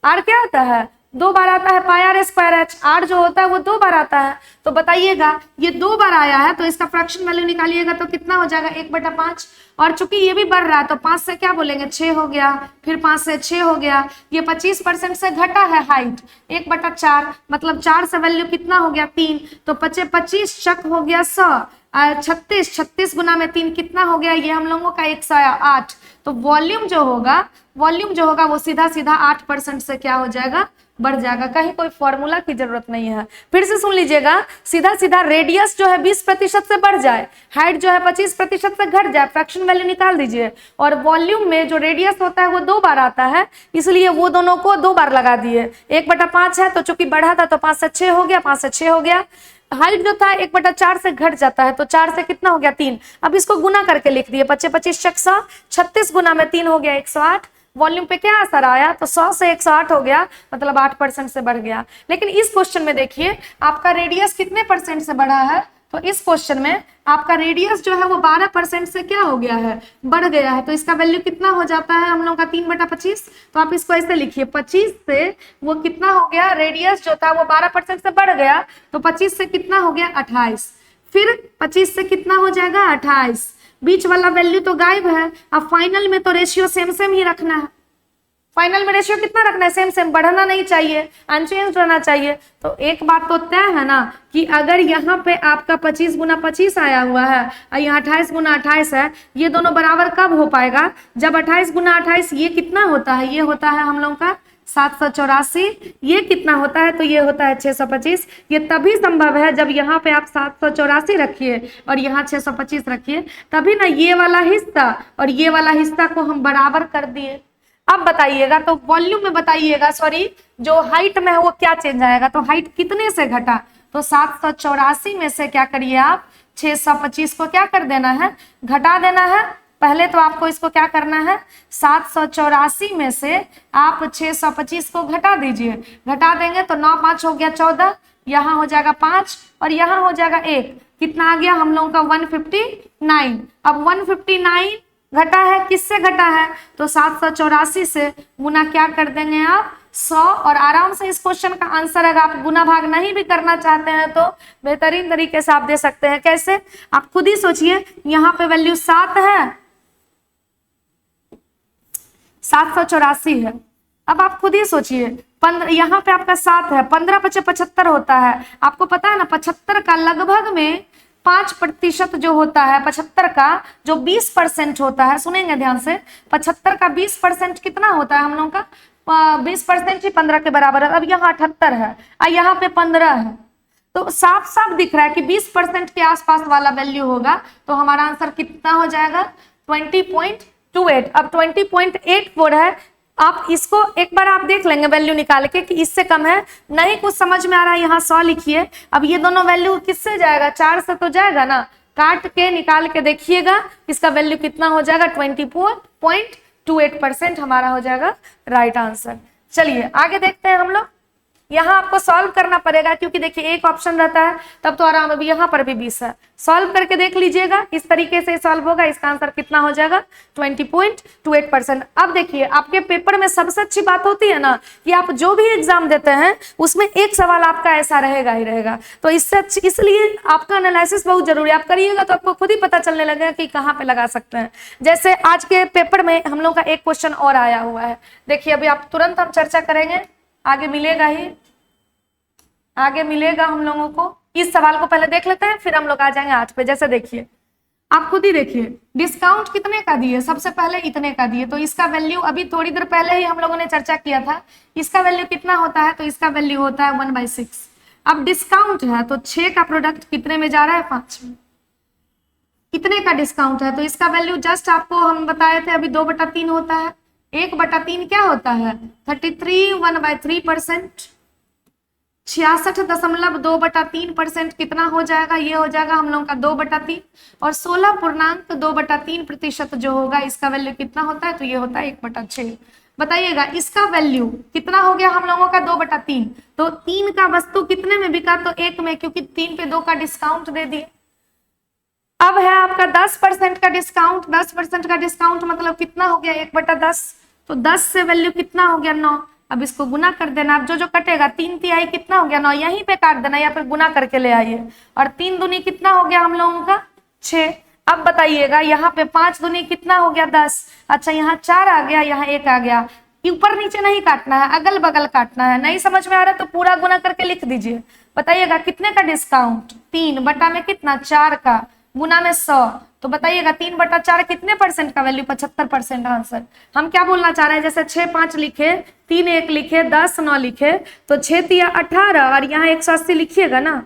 आर क्या आता है, 2 बार आता है, पाई आर स्क्वायर एच। आर जो होता है वो 2 बार आता है। तो बताइएगा ये 2 बार आया है तो इसका फ्रैक्शन वैल्यू निकालिएगा तो कितना हो जाएगा, 1/5। और चूंकि ये भी बढ़ रहा है तो 5 से क्या बोलेंगे, 6 हो गया, फिर 5 से 6 हो गया। ये 25% से घटा है हाइट, 1/4, मतलब 4 से वैल्यू कितना हो गया, 3। तो 25 चक हो गया 100, 36 गुना में 3 कितना हो गया, ये हम लोगों का 108। तो वॉल्यूम जो होगा वो सीधा 8% से क्या हो जाएगा, बढ़ जाएगा। कहीं कोई फॉर्मूला की जरूरत नहीं है। फिर से सुन लीजिएगा, सीधा रेडियस जो है 20% से बढ़ जाए, हाइट जो है 25% से घट जाए, फ्रैक्शन वैल्यू निकाल दीजिए। और वॉल्यूम में जो रेडियस होता है वो 2 बार आता है, इसलिए वो दोनों को 2 बार लगा दिए। 1/5 है तो चूंकि बढ़ा था तो 5 से 6 हो गया, 5 से 6 हो गया। हाइट जो था 1/4 से घट जाता है तो 4 से कितना हो गया, 3। अब इसको गुना करके लिख दिए, 25 चक 100, 36 गुना में 3 हो गया 108। वॉल्यूम पे क्या असर आया, तो 100 से 108 हो गया, मतलब 8% से बढ़ गया। लेकिन इस क्वेश्चन में देखिए आपका रेडियस कितने परसेंट से बढ़ा है, तो इस क्वेश्चन में आपका रेडियस जो है वो 12% से क्या हो गया है, बढ़ गया है। तो इसका वैल्यू कितना हो जाता है हम लोग का, 3/25। तो आप इसको ऐसे लिखिए, 25 से वो कितना हो गया, रेडियस जो था वो 12% से बढ़ गया, तो 25 से कितना हो गया, 28। फिर 25 से कितना हो जाएगा, 28। बीच वाला वैल्यू तो गायब है। अब फाइनल में तो रेशियो सेम ही रखना है। फाइनल में रेशियो कितना रखना है, सेम, बढ़ना नहीं चाहिए, अनचेंज रहना चाहिए। तो एक बात तो तय है ना कि अगर यहाँ पे आपका 25 गुना 25 आया हुआ है और यहाँ 28 गुना 28 है, ये दोनों बराबर कब हो पाएगा, जब 28 गुना 28 ये कितना होता है, ये होता है हम लोग का 784। ये कितना होता है, तो ये होता है 625। ये तभी संभव है जब यहाँ पे आप 784 रखिए और यहाँ 625 रखिए, तभी ना ये वाला हिस्सा और ये वाला हिस्सा को हम बराबर कर दिए। अब बताइएगा, तो वॉल्यूम में बताइएगा, सॉरी जो हाइट में है वो क्या चेंज आएगा, तो हाइट कितने से घटा, तो 784 में से क्या करिए आप, 625 को क्या कर देना है, घटा देना है। पहले तो आपको इसको क्या करना है, 784 में से आप 625 को घटा दीजिए। घटा देंगे तो 9 5 हो गया 14, यहाँ हो जाएगा 5 और यहाँ हो जाएगा 1, कितना आ गया हम लोगों का 159। अब 159 घटा है, किससे घटा है, तो 784 से गुना क्या कर देंगे आप, 100। और आराम से इस क्वेश्चन का आंसर अगर आप गुना भाग नहीं भी करना चाहते हैं तो बेहतरीन तरीके से आप दे सकते हैं। कैसे, आप खुद ही सोचिए, यहाँ पे वैल्यू 7 है, 784 है। अब आप खुद ही सोचिए, 15 यहाँ पे आपका 7 है, 15 × 75 होता है। आपको पता है ना 75 का लगभग में 5% जो होता है, 75 का जो 20% होता है, सुनेंगे ध्यान से, 75 का 20% कितना होता है हम लोगों का, 20% ही 15 के बराबर है। अब यहाँ 78 है और यहाँ पे 15 है, तो साफ साफ दिख रहा है कि 20% के आसपास वाला वैल्यू होगा। तो हमारा आंसर कितना हो जाएगा, 20.28। अब 20.84 है। आप इसको एक बार आप देख लेंगे वैल्यू निकाल के कि इससे कम है, नहीं कुछ समझ में आ रहा है, यहाँ 100 लिखिए। अब ये दोनों वैल्यू किससे जाएगा, 4 से तो जाएगा ना, काट के निकाल के देखिएगा इसका वैल्यू कितना हो जाएगा, 24.28% हमारा हो जाएगा राइट आंसर। चलिए आगे देखते हैं हम लोग। यहाँ आपको सॉल्व करना पड़ेगा, क्योंकि देखिए एक ऑप्शन रहता है तब तो आराम, अभी यहाँ पर भी 20 है। सॉल्व करके देख लीजिएगा, इस तरीके से सॉल्व होगा। इसका आंसर कितना हो जाएगा 20.28%। अब देखिए आपके पेपर में सबसे अच्छी बात होती है ना कि आप जो भी एग्जाम देते हैं उसमें एक सवाल आपका ऐसा रहेगा ही रहेगा। तो इससे इसलिए आपका एनालिसिस बहुत जरूरी है। आप करिएगा तो आपको खुद ही पता चलने लगेगा कि कहाँ पे लगा सकते हैं। जैसे आज के पेपर में हम लोग का एक क्वेश्चन और आया हुआ है, देखिए अभी आप तुरंत हम चर्चा करेंगे, आगे मिलेगा ही, आगे मिलेगा हम लोगों को। इस सवाल को पहले देख लेते हैं, फिर हम लोग आ जाएंगे 8 पे। जैसे देखिए आप खुद ही देखिए, डिस्काउंट कितने का दिए, सबसे पहले इतने का दिए, तो इसका वैल्यू अभी थोड़ी देर पहले ही हम लोगों ने चर्चा किया था, इसका वैल्यू कितना होता है, तो इसका वैल्यू होता है 1/6। अब डिस्काउंट है तो 6 का प्रोडक्ट कितने में जा रहा है, 5 में। कितने का डिस्काउंट है तो इसका वैल्यू जस्ट आपको हम बताए थे अभी 2/3 होता है। 1/3 क्या होता है 33, 1/3%, 66.2/3% कितना हो जाएगा, ये हो जाएगा हम लोगों का 2/3, और 16.2/3% जो होगा इसका वैल्यू कितना होता है, तो ये होता है 1/6। बताइएगा इसका वैल्यू कितना हो गया हम लोगों का 2/3। तो 3 का वस्तु कितने में बिका, तो 1 में, क्योंकि 3 पे 2 का डिस्काउंट दे दिए। अब है आपका 10% का डिस्काउंट। 10% का डिस्काउंट मतलब कितना हो गया 1/10, तो 10 से वैल्यू कितना हो गया 9। अब इसको गुना कर देना, अब जो कटेगा 3 कितना हो गया 9, यहीं पे काट देना या फिर गुना करके ले आइए, और 3 दूनी कितना हो गया हम लोगों का 6। अब बताइएगा यहाँ पे 5 दूनी कितना हो गया 10। अच्छा यहाँ 4 आ गया, यहाँ 1 आ गया। ऊपर नीचे नहीं काटना है, अगल बगल काटना है। नहीं समझ में आ रहा तो पूरा गुना करके लिख दीजिए। बताइएगा कितने का डिस्काउंट, 3 बटा में कितना 4 का, गुना में 100, तो बताइएगा 3/4 कितने परसेंट का वैल्यू, 75% आंसर। हम क्या बोलना चाह रहे हैं, जैसे 6 5 लिखे, 3 1 लिखे, 10 9 लिखे, तो 6 3 18 और यहाँ 180 लिखिएगा ना,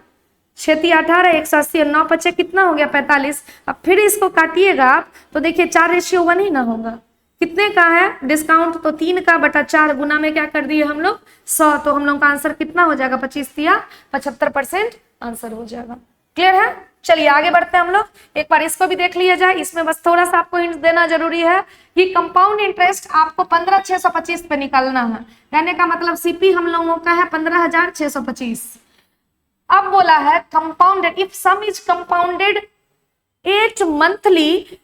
6 3 18 180 और 9 5 कितना हो गया 45। अब फिर इसको काटिएगा आप तो देखिए 4:1 ही ना होगा। कितने का है डिस्काउंट, तो 3/4 गुना में क्या कर दिए हम लोग 100, तो हम लोग का आंसर कितना हो जाएगा 25 या 75% आंसर हो जाएगा। क्लियर है। चलिए आगे बढ़ते हैं हम लोग, एक बार इसको भी देख लिया जाए। इसमें बस थोड़ा सा आपको हिंट देना जरूरी है कि कंपाउंड इंटरेस्ट आपको 15,625 पे निकालना है, कहने का मतलब सीपी हम लोगों का है 15,625। अब बोला है compounded, if sum is compounded 8 monthly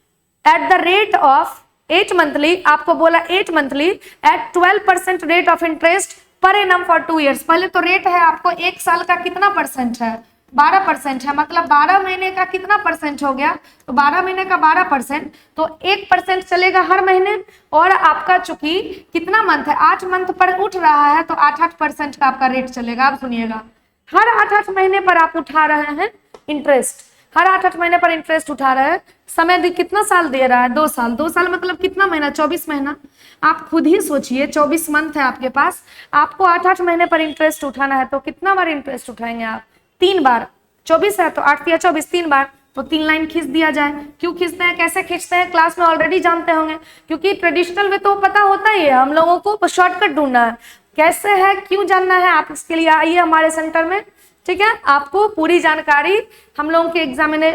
at the rate of 8 monthly, आपको बोला 8 monthly at 12% rate of interest per annum for 2 years. पहले तो रेट है आपको 1 साल का कितना परसेंट है, 12% है, मतलब 12 महीने का कितना परसेंट हो गया, तो 12 महीने का 12%, तो 1% चलेगा हर महीने। और आपका चूंकि कितना मंथ है 8 मंथ पर उठ रहा है, तो 8% का आपका रेट चलेगा। आप सुनिएगा, हर 8 महीने पर आप उठा रहे हैं इंटरेस्ट, हर 8 महीने पर इंटरेस्ट उठा रहे हैं। समय भी कितना साल दे रहा है 2 साल, 2 साल मतलब कितना महीना 24 महीना। आप खुद ही सोचिए 24 मंथ है आपके पास, आपको 8 महीने पर इंटरेस्ट उठाना है, तो कितना बार इंटरेस्ट उठाएंगे आप, 3 बार। 24 है तो 8 या 24 3 बार, तो 3 लाइन खींच दिया जाए। क्यों खींचते हैं, कैसे खींचते हैं, क्लास में ऑलरेडी जानते होंगे, क्योंकि ट्रेडिशनल में तो पता होता ही है, हम लोगों को शॉर्टकट ढूंढना है। कैसे है क्यों जानना है, आप इसके लिए आइए हमारे सेंटर में, ठीक है। आपको पूरी जानकारी हम लोगों के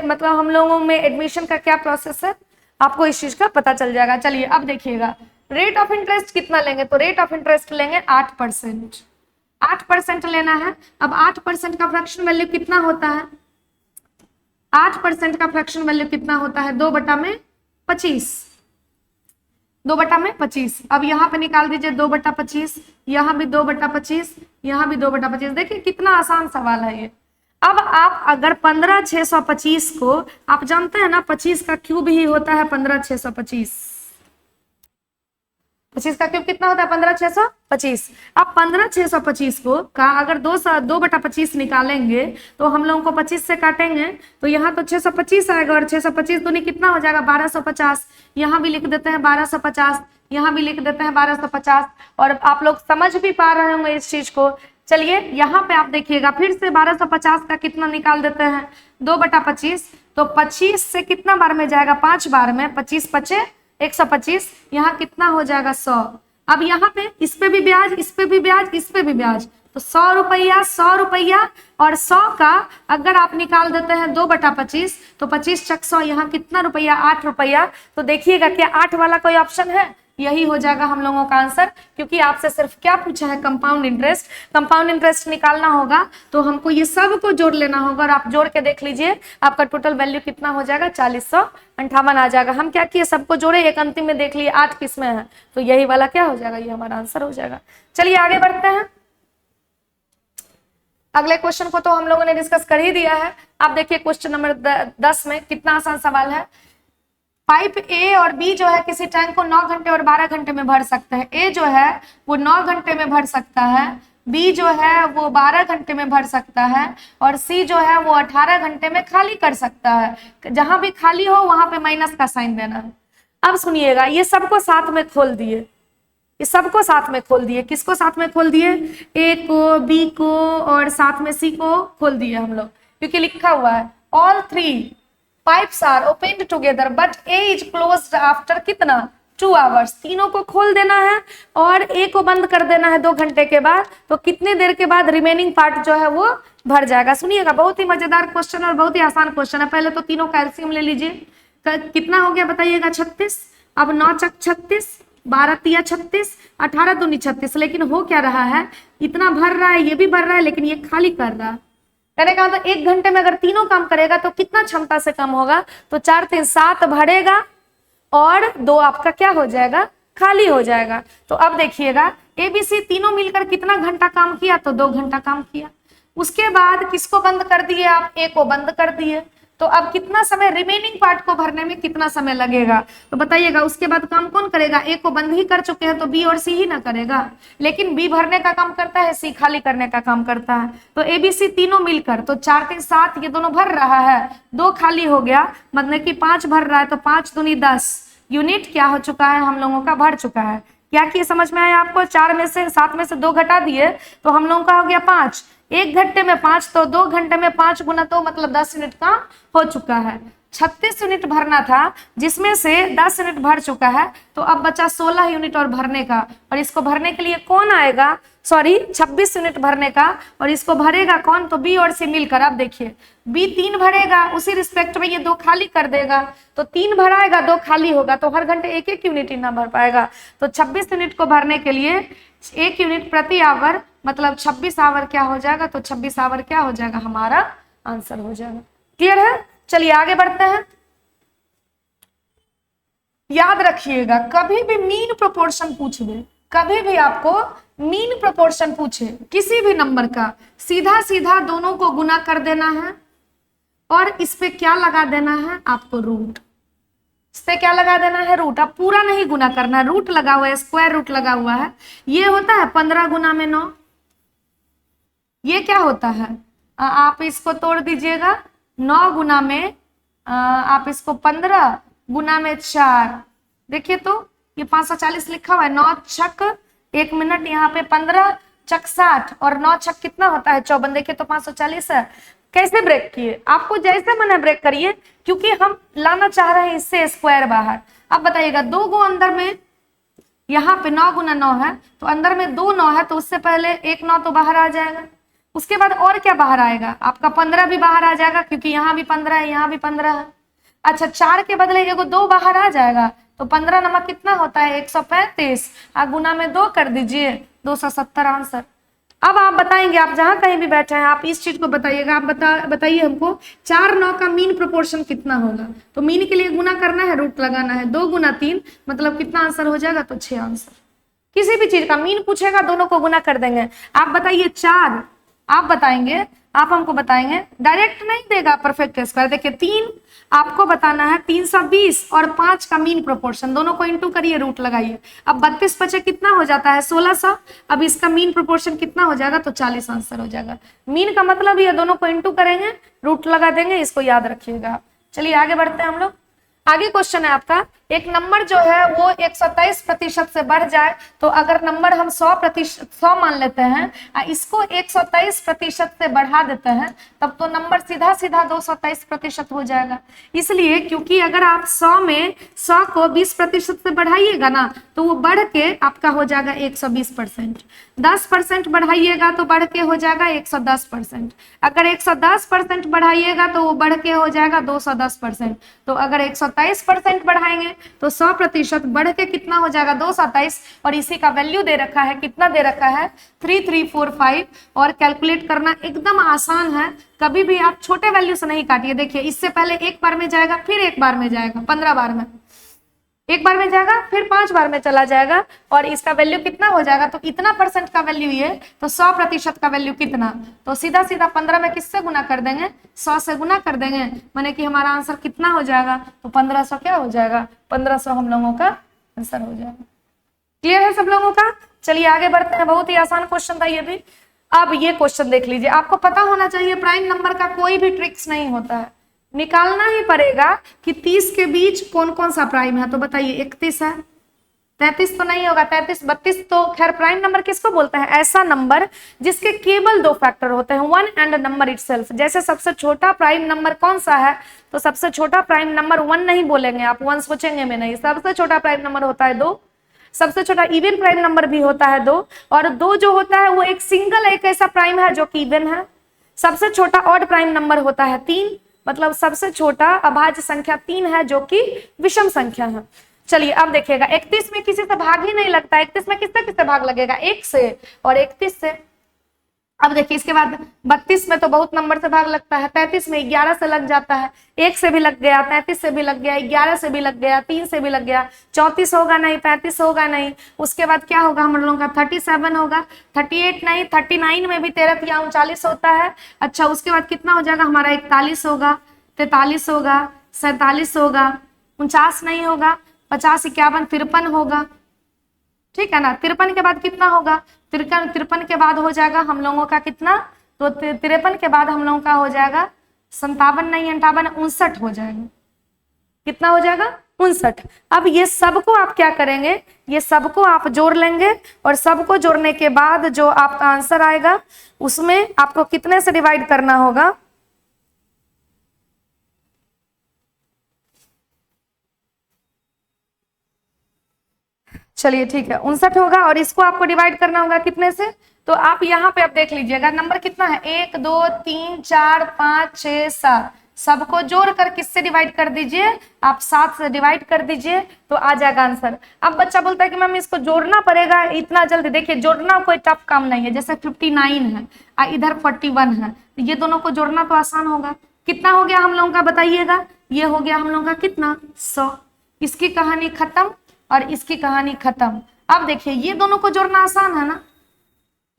मतलब हम लोगों में एडमिशन का क्या प्रोसेस है, आपको इस चीज का पता चल जाएगा। चलिए अब देखिएगा रेट ऑफ इंटरेस्ट कितना लेंगे, तो रेट ऑफ इंटरेस्ट लेंगे 8%, 8% लेना है। अब 8% का फ्रैक्शन वैल्यू कितना होता है, 8% का फ्रैक्शन वैल्यू कितना होता है 2/25, 2/25। अब यहाँ पे निकाल दीजिए 2/25, यहाँ भी 2/25, यहाँ भी 2/25। देखिए कितना आसान सवाल है ये। अब आप अगर 15,625 को, आप जानते हैं ना 25 का क्यूब ही होता है 15,625, 25 का क्यूब कितना होता है 15,625। अब 15,625 को का अगर 2/25 निकालेंगे तो हम लोगों को 25 से काटेंगे, तो यहाँ तो 625 आएगा, और 625 दूनी कितना हो जाएगा 1250। यहाँ भी लिख देते हैं 1250, यहाँ भी लिख देते हैं 1250, और आप लोग समझ भी पा रहे होंगे इस चीज को। चलिए यहाँ पे आप देखिएगा फिर से 1250 का कितना निकाल देते हैं 2/25, तो 25 से कितना बार में जाएगा 5 बार में, 25 5 125, यहाँ कितना हो जाएगा 100। अब यहाँ पे इस पे भी ब्याज, इस पे भी ब्याज, इस पे भी ब्याज, तो 100 रुपया 100 रुपया, और 100 का अगर आप निकाल देते हैं 2/25, तो 25 × 100, यहाँ कितना रुपया 8 रुपया। तो देखिएगा क्या 8 वाला कोई ऑप्शन है, यही हो जाएगा हम लोगों का आंसर, क्योंकि आपसे सिर्फ क्या पूछा है, कंपाउंड इंटरेस्ट। कंपाउंड इंटरेस्ट निकालना होगा तो हमको ये सब को जोड़ लेना होगा, और आप जोड़ के देख लीजिए आपका टोटल वैल्यू कितना हो जाएगा, 4058 आ जाएगा। हम क्या किए, सबको जोड़े, एक अंतिम में देख लिए 8 किसमें है, तो यही वाला क्या हो जाएगा, ये हमारा आंसर हो जाएगा। चलिए आगे बढ़ते हैं। अगले क्वेश्चन को तो हम लोगों ने डिस्कस कर ही दिया है। आप देखिए क्वेश्चन नंबर 10 में कितना आसान सवाल है। पाइप ए और बी जो है किसी टैंक को 9 घंटे और 12 घंटे में भर सकते हैं। ए जो है वो 9 घंटे में भर सकता है, बी जो है वो 12 घंटे में भर सकता है, और सी जो है वो 18 घंटे में खाली कर सकता है। जहां भी खाली हो वहां पे माइनस का साइन देना है। अब सुनिएगा, ये सबको साथ में खोल दिए, ये सबको साथ में खोल दिए। किसको साथ में खोल दिए, ए को, बी को और साथ में सी को खोल दिए हम लोग, क्योंकि लिखा हुआ है all 3 pipes are opened together but A is closed after कितना, 2 आवर्स। तीनों को खोल देना है और ए को बंद कर देना है 2 घंटे के बाद, तो कितने देर के बाद रिमेनिंग पार्ट जो है वो भर जाएगा। सुनिएगा, बहुत ही मजेदार क्वेश्चन और बहुत ही आसान क्वेश्चन है। पहले तो तीनों का एलसीएम ले लीजिए, कितना हो गया बताइएगा, 36। अब 9 चक 36, 12 तिया 36, 18 दूनी 36। लेकिन हो क्या रहा है, इतना भर रहा है, ये भी भर रहा है, लेकिन ये खाली कर रहा है। कहने का मतलब 1 घंटे में अगर तीनों काम करेगा तो कितना क्षमता से कम होगा, तो 4 3 7 भरेगा और 2 आपका क्या हो जाएगा, खाली हो जाएगा। तो अब देखिएगा एबीसी तीनों मिलकर कितना घंटा काम किया, तो 2 घंटा काम किया। उसके बाद किसको बंद कर दिए आप, ए को बंद कर दिए। तो अब कितना समय, रिमेनिंग पार्ट को भरने में कितना समय लगेगा, तो बताइएगा। उसके बाद काम कौन करेगा, ए को बंद ही कर चुके हैं तो बी और सी ही ना करेगा, लेकिन बी भरने का काम करता है, सी खाली करने का काम करता है। तो ए बी सी तीनों मिलकर, तो 4 3 7 ये दोनों भर रहा है, 2 खाली हो गया, मतलब कि 5 भर रहा है, तो 5 दूनी 10 यूनिट क्या हो चुका है, हम लोगों का भर चुका है। क्या किए समझ में आया आपको, 4 में से 7 में से 2 घटा दिए तो हम लोगों का हो गया 5। 1 घंटे में 5, तो 2 घंटे में 5 गुना तो मतलब 10 यूनिट का हो चुका है। 36 यूनिट भरना था, जिसमें से 10 यूनिट भर चुका है, तो अब बचा 16 यूनिट और भरने का। और इसको भरने के लिए कौन आएगा, सॉरी 26 यूनिट भरने का, और इसको भरेगा कौन, तो बी और सी मिलकर। अब देखिए बी 3 भरेगा, उसी रिस्पेक्ट में ये 2 खाली कर देगा, तो 3 भराएगा 2 खाली होगा, तो हर घंटे 1 यूनिट ही ना भर पाएगा। तो 26 यूनिट को भरने के लिए 1 यूनिट प्रति आवर, मतलब 26 आवर क्या हो जाएगा, तो 26 आवर क्या हो जाएगा, हमारा आंसर हो जाएगा। क्लियर है, चलिए आगे बढ़ते हैं। याद रखिएगा, कभी भी मीन प्रोपोर्शन पूछ दे, कभी भी आपको मीन प्रोपोर्शन पूछे किसी भी नंबर का, सीधा सीधा दोनों को गुना कर देना है और इस पे क्या लगा देना है आपको, रूट। इस पे क्या लगा देना है, रूट। अब पूरा नहीं गुना करना है, रूट लगा हुआ है, स्क्वायर रूट लगा हुआ है। ये होता है 15 गुना में 9, ये क्या होता है, आप इसको तोड़ दीजिएगा, 9 गुना में आप इसको 15 गुना में 4, देखिए तो ये 540 लिखा हुआ है। 9 छक 1 मिनट, यहाँ पे 15 चक 60 और 9 छक कितना होता है 54, देखिए तो 540 है। कैसे ब्रेक किए, आपको जैसे मन है ब्रेक करिए, क्योंकि हम लाना चाह रहे हैं इससे स्क्वायर बाहर। अब बताइएगा 2 गो अंदर में, यहाँ पे 9 गुना 9 है, तो अंदर में 2 9 है, तो उससे पहले 1 9 तो बाहर आ जाएगा। उसके बाद और क्या बाहर आएगा, आपका 15 भी बाहर आ जाएगा, क्योंकि यहाँ भी 15 है, यहाँ भी 15 है। अच्छा 4 के बदले एगो 2 बाहर आ जाएगा, तो 15 नमक कितना होता है 135, आप गुना में 2 कर दीजिए, 270 आंसर। अब आप बताएंगे, आप जहां कहीं भी बैठे हैं आप इस चीज को बताइएगा। आप बताइए हमको 4 9 का मीन प्रोपोर्शन कितना होगा, तो मीन के लिए गुना करना है, रूट लगाना है, 2 गुना 3 मतलब कितना आंसर हो जाएगा, तो 6 आंसर। किसी भी चीज का मीन पूछेगा दोनों को गुना कर देंगे। आप बताइए 4, आप बताएंगे, आप हमको बताएंगे, डायरेक्ट नहीं देगा परफेक्ट स्क्वायर। देखिए 3 आपको बताना है, 320 और 5 का मीन प्रोपोर्शन, दोनों को इंटू करिए, रूट लगाइए। अब 32 पचे कितना हो जाता है 1600, अब इसका मीन प्रोपोर्शन कितना हो जाएगा, तो 40 आंसर हो जाएगा। मीन का मतलब ये दोनों को इंटू करेंगे, रूट लगा देंगे, इसको याद रखिएगा। चलिए आगे बढ़ते हैं हम लोग। आगे क्वेश्चन है आपका, एक नंबर जो है वो 123% से बढ़ जाए, तो अगर नंबर हम 100% मान लेते हैं, इसको 123% से बढ़ा देते हैं, तब तो नंबर सीधा सीधा 223% हो जाएगा। इसलिए क्योंकि अगर आप 100 में 100 को 20% से बढ़ाइएगा ना, तो वो बढ़ के आपका हो जाएगा 120%। 10% बढ़ाइएगा तो बढ़ के हो जाएगा 110%। अगर 110% बढ़ाइएगा तो वो बढ़ के हो जाएगा 210%। तो अगर 123% बढ़ाएंगे तो 100% बढ़ के कितना हो जाएगा 227, और इसी का वैल्यू दे रखा है, कितना दे रखा है 3345। और कैलकुलेट करना एकदम आसान है, कभी भी आप छोटे वैल्यू से नहीं काटिए। देखिए इससे पहले एक बार में जाएगा, फिर एक बार में जाएगा, 15 बार में, एक बार में जाएगा, फिर 5 बार में चला जाएगा, और इसका वैल्यू कितना हो जाएगा, तो इतना परसेंट का वैल्यू ये, तो 100% का वैल्यू कितना, तो सीधा सीधा 15 में किससे गुना कर देंगे, 100 से गुना कर देंगे, माने कि हमारा आंसर कितना हो जाएगा, तो 1500 क्या हो जाएगा, 1500 हम लोगों का आंसर हो जाएगा। क्लियर है सब लोगों का? चलिए आगे बढ़ते हैं, बहुत ही आसान क्वेश्चन था ये भी। अब ये क्वेश्चन देख लीजिए, आपको पता होना चाहिए प्राइम नंबर का कोई भी ट्रिक्स नहीं होता है, निकालना ही पड़ेगा कि 30 के बीच कौन कौन सा प्राइम है। तो बताइए 31 है, 33 तो नहीं होगा, 33 32 तो खैर प्राइम नंबर किसको बोलते हैं, ऐसा नंबर जिसके केवल 2 फैक्टर होते हैं, 1 एंड नंबर इटसेल्फ। जैसे सबसे छोटा प्राइम नंबर कौन सा है, तो सबसे छोटा प्राइम नंबर 1 नहीं बोलेंगे आप, 1 सोचेंगे में नहीं, सबसे छोटा प्राइम नंबर होता है 2, सबसे छोटा इवन प्राइम नंबर भी होता है 2, और 2 जो होता है वो एक सिंगल एक ऐसा प्राइम है जो कि इवन है। सबसे छोटा ऑड प्राइम नंबर होता है 3, मतलब सबसे छोटा अभाज्य संख्या 3 है जो कि विषम संख्या है। चलिए अब देखिएगा, 31 में किसी से भाग ही नहीं लगता, 31 में किससे किससे भाग लगेगा, 1 से और 31 से। अब देखिए इसके बाद 32 में तो बहुत नंबर से भाग लगता है, 33 में 11 से लग जाता है, 1 से भी लग गया, 33 से भी लग गया, 11 से भी लग गया, 3 से भी लग गया, 34 होगा नहीं, 35 होगा नहीं। उसके बाद क्या होगा हम लोगों का, 37 होगा, 38 नहीं, 39 में भी 13 या 39 होता है। अच्छा उसके बाद कितना हो जाएगा हमारा, 41 होगा, 43 होगा, 47 होगा, 49 नहीं होगा, 50 51 53 होगा, ठीक है ना। 53 के बाद कितना होगा, 53 के बाद हो जाएगा हम लोगों का कितना, तो 53 के बाद हम लोगों का हो जाएगा 57 नहीं 58 59 हो जाएगा, कितना हो जाएगा 59। अब ये सबको आप क्या करेंगे, ये सबको आप जोड़ लेंगे, और सबको जोड़ने के बाद जो आपका आंसर आएगा उसमें आपको कितने से डिवाइड करना होगा, चलिए ठीक है 59 होगा, और इसको आपको डिवाइड करना होगा कितने से, तो आप यहाँ पे आप देख लीजिएगा नंबर कितना है, 1 2 3 4 5 6 7, सबको जोड़कर किससे डिवाइड कर दीजिए, आप 7 से डिवाइड कर दीजिए तो आ जाएगा आंसर। अब बच्चा बोलता है कि मैम इसको जोड़ना पड़ेगा इतना जल्दी, देखिए जोड़ना कोई टफ काम नहीं है, जैसे 59 है इधर 41 है, तो ये दोनों को जोड़ना तो आसान होगा। कितना हो गया हम लोगों का बताइएगा, ये हो गया हम लोगों का कितना 100, इसकी कहानी खत्म और इसकी कहानी खत्म। अब देखिए ये दोनों को जोड़ना आसान है ना,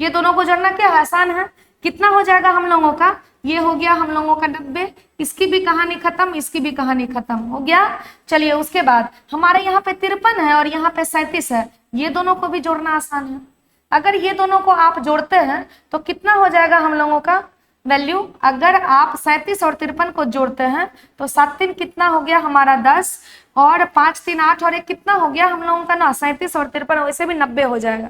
ये दोनों को जोड़ना क्या आसान है, कितना हो जाएगा हम लोगों का, ये हो गया हम लोगों का 90, इसकी भी कहानी खत्म, इसकी भी कहानी खत्म हो गया। चलिए उसके बाद हमारे यहाँ पे 53 है और यहाँ पे 37 है, ये दोनों को भी जोड़ना आसान है। अगर ये दोनों को आप जोड़ते हैं तो कितना हो जाएगा हम लोगों का वैल्यू, अगर आप 37 और 53 को जोड़ते हैं तो 7 3 कितना हो गया हमारा 10, और 5 3 8 और 1 कितना हो गया हम लोगों का ना 37 और 53, वैसे भी 90 हो जाएगा।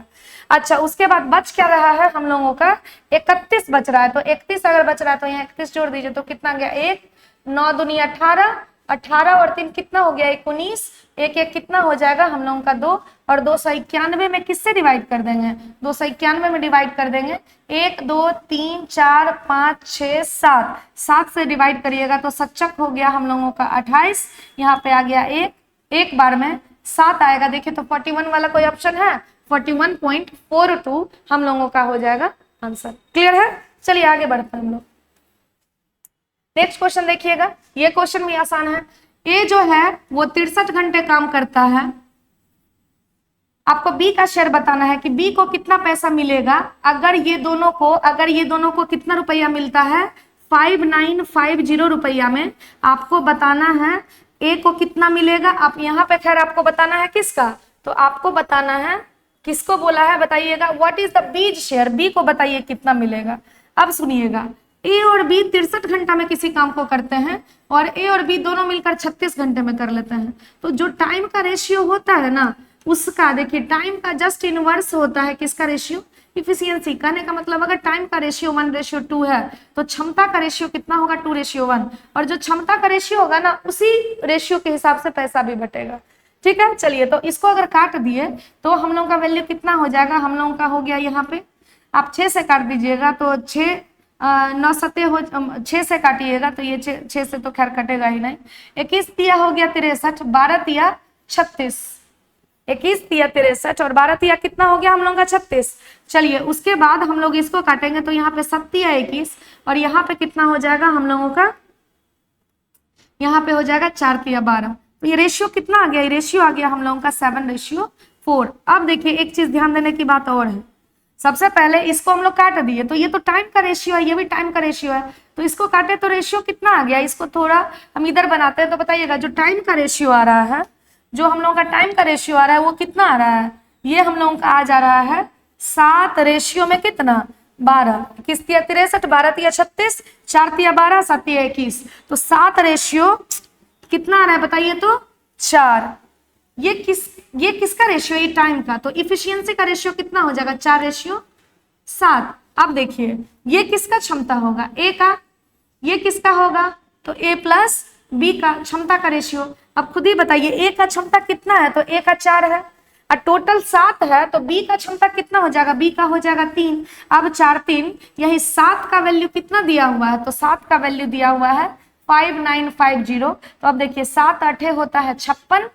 अच्छा उसके बाद बच क्या रहा है हम लोगों का 31 बच रहा है, तो 31 अगर बच रहा है तो यहाँ 31 जोड़ दीजिए तो कितना गया 1 9 दूनी 18, 18 और 3 कितना हो गया 19, 1 1 कितना हो जाएगा हम लोगों का 2, और 291 में किससे डिवाइड कर देंगे, 291 में डिवाइड कर देंगे 1 2 3 4 5 6 7, 7 से डिवाइड करिएगा तो सच्चक हो गया हम लोगों का 28, यहाँ पे आ गया 1, एक बार में 7 आएगा। देखिए तो 41 वाला कोई ऑप्शन है, 41.42 हम लोगों का हो जाएगा आंसर। क्लियर है? चलिए आगे बढ़ते हैं हम लोग। नेक्स्ट क्वेश्चन देखिएगा, ये क्वेश्चन भी आसान है। ए जो है वो 63 घंटे काम करता है, आपको बी का शेयर बताना है कि बी को कितना पैसा मिलेगा अगर ये दोनों को कितना रुपया मिलता है 5950 रुपया में। आपको बताना है ए को कितना मिलेगा, आप यहाँ पे खैर आपको बताना है किसका, तो आपको बताना है किसको बोला है बताइएगा, what is the bees share, B को बताइए कितना मिलेगा। अब सुनिएगा, ए और बी 63 घंटा में किसी काम को करते हैं और ए और बी दोनों मिलकर 36 घंटे में कर लेते हैं, तो जो टाइम का रेशियो होता है ना उसका देखिए टाइम का जस्ट इनवर्स होता है किसका रेशियो, इफिशियंसी। कहने का मतलब अगर टाइम का रेशियो 1:2 है तो क्षमता का रेशियो कितना होगा 2:1, और जो क्षमता का रेशियो होगा ना उसी रेशियो के हिसाब से पैसा भी बटेगा। ठीक है, चलिए तो इसको अगर काट दिए तो हम लोगों का वैल्यू कितना हो जाएगा, हम लोगों का हो गया यहाँ पे आप 6 से काट दीजिएगा तो 6 9 7 हो 6 से काटिएगा तो ये 6 से तो खैर कटेगा ही नहीं, 21 तिया हो गया 63, 12 तिया 36, 21 तिया 63 और 12 तिया कितना हो गया हम लोगों का 36। चलिए उसके बाद हम लोग इसको काटेंगे तो यहाँ पे 7 तिया 21 और यहाँ पे कितना हो जाएगा हम लोगों का, यहाँ पे हो जाएगा 4 तिया 12। तो ये रेशियो कितना आ गया, ये रेशियो आ गया हम लोगों का 7:4। अब देखिए एक चीज ध्यान देने की बात और है, सबसे पहले इसको हम लोग काट दिए तो ये तो टाइम का रेशियो है, ये भी टाइम का रेशियो है, तो इसको काटे तो रेशियो कितना आ गया, इसको थोड़ा हम इधर बनाते हैं तो बताइएगा जो टाइम का रेशियो आ रहा है, जो हम लोगों का टाइम का रेशियो आ रहा है वो कितना आ रहा है, ये हम लोगों का आ जा रहा है 7 रेशियो में कितना 12, 21 तिया 63, 12 तिया 36, 4 तिया 12, 7 तिया 21, तो 7 रेशियो कितना आ रहा है बताइए तो 4। ये किसका रेशियो, ये टाइम का, तो इफिशियंसी का रेशियो कितना हो जाएगा 4:7। अब देखिए ये किसका क्षमता होगा, ए का, ये किसका होगा तो ए प्लस बी का क्षमता का रेशियो। अब खुद ही बताइए ए का क्षमता कितना है, तो ए का 4 है और टोटल 7 है, तो बी का क्षमता कितना हो जाएगा, बी का हो जाएगा 3। अब 4 3, यही 7 का वैल्यू कितना दिया हुआ है, तो 7 का वैल्यू दिया हुआ है 5950। तो अब देखिए 7 8 होता है 56,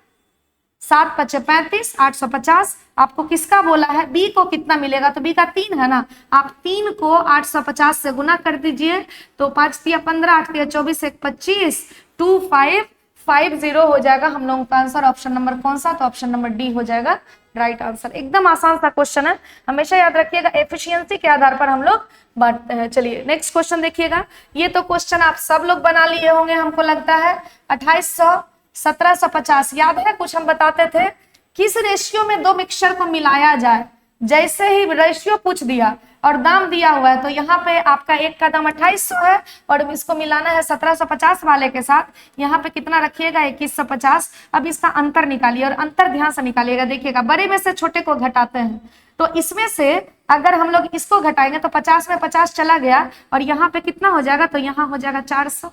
7 5 35, 850। आपको किसका बोला है, बी को कितना मिलेगा, तो बी का 3 है ना, आप 3 को 850 से गुना कर दीजिए तो 5 तिया 15, 8 तिया 24, 1 25, 2550 हो जाएगा हम लोगों का आंसर। ऑप्शन नंबर कौन सा, तो ऑप्शन नंबर डी हो जाएगा राइट आंसर। एकदम आसान सा क्वेश्चन है, हमेशा याद रखिएगा एफिशिएंसी के आधार पर हम लोग बांटते हैं। चलिए नेक्स्ट क्वेश्चन देखिएगा, ये तो क्वेश्चन आप सब लोग बना लिए होंगे हमको लगता है। 2800 1750 याद है, कुछ हम बताते थे किस रेशियो में दो मिक्सचर को मिलाया जाए, जैसे ही रेशियो पूछ दिया और दाम दिया हुआ है तो यहाँ पे आपका एक का दाम 2800 है और इसको मिलाना है 1750 वाले के साथ, यहाँ पे कितना रखिएगा 2150। अब इसका अंतर निकालिए और अंतर ध्यान से निकालिएगा, देखिएगा बड़े में से छोटे को घटाते हैं तो इसमें से अगर हम लोग इसको घटाएंगे तो 50 में 50 चला गया और यहाँ पे कितना हो जाएगा, तो यहाँ हो जाएगा 400।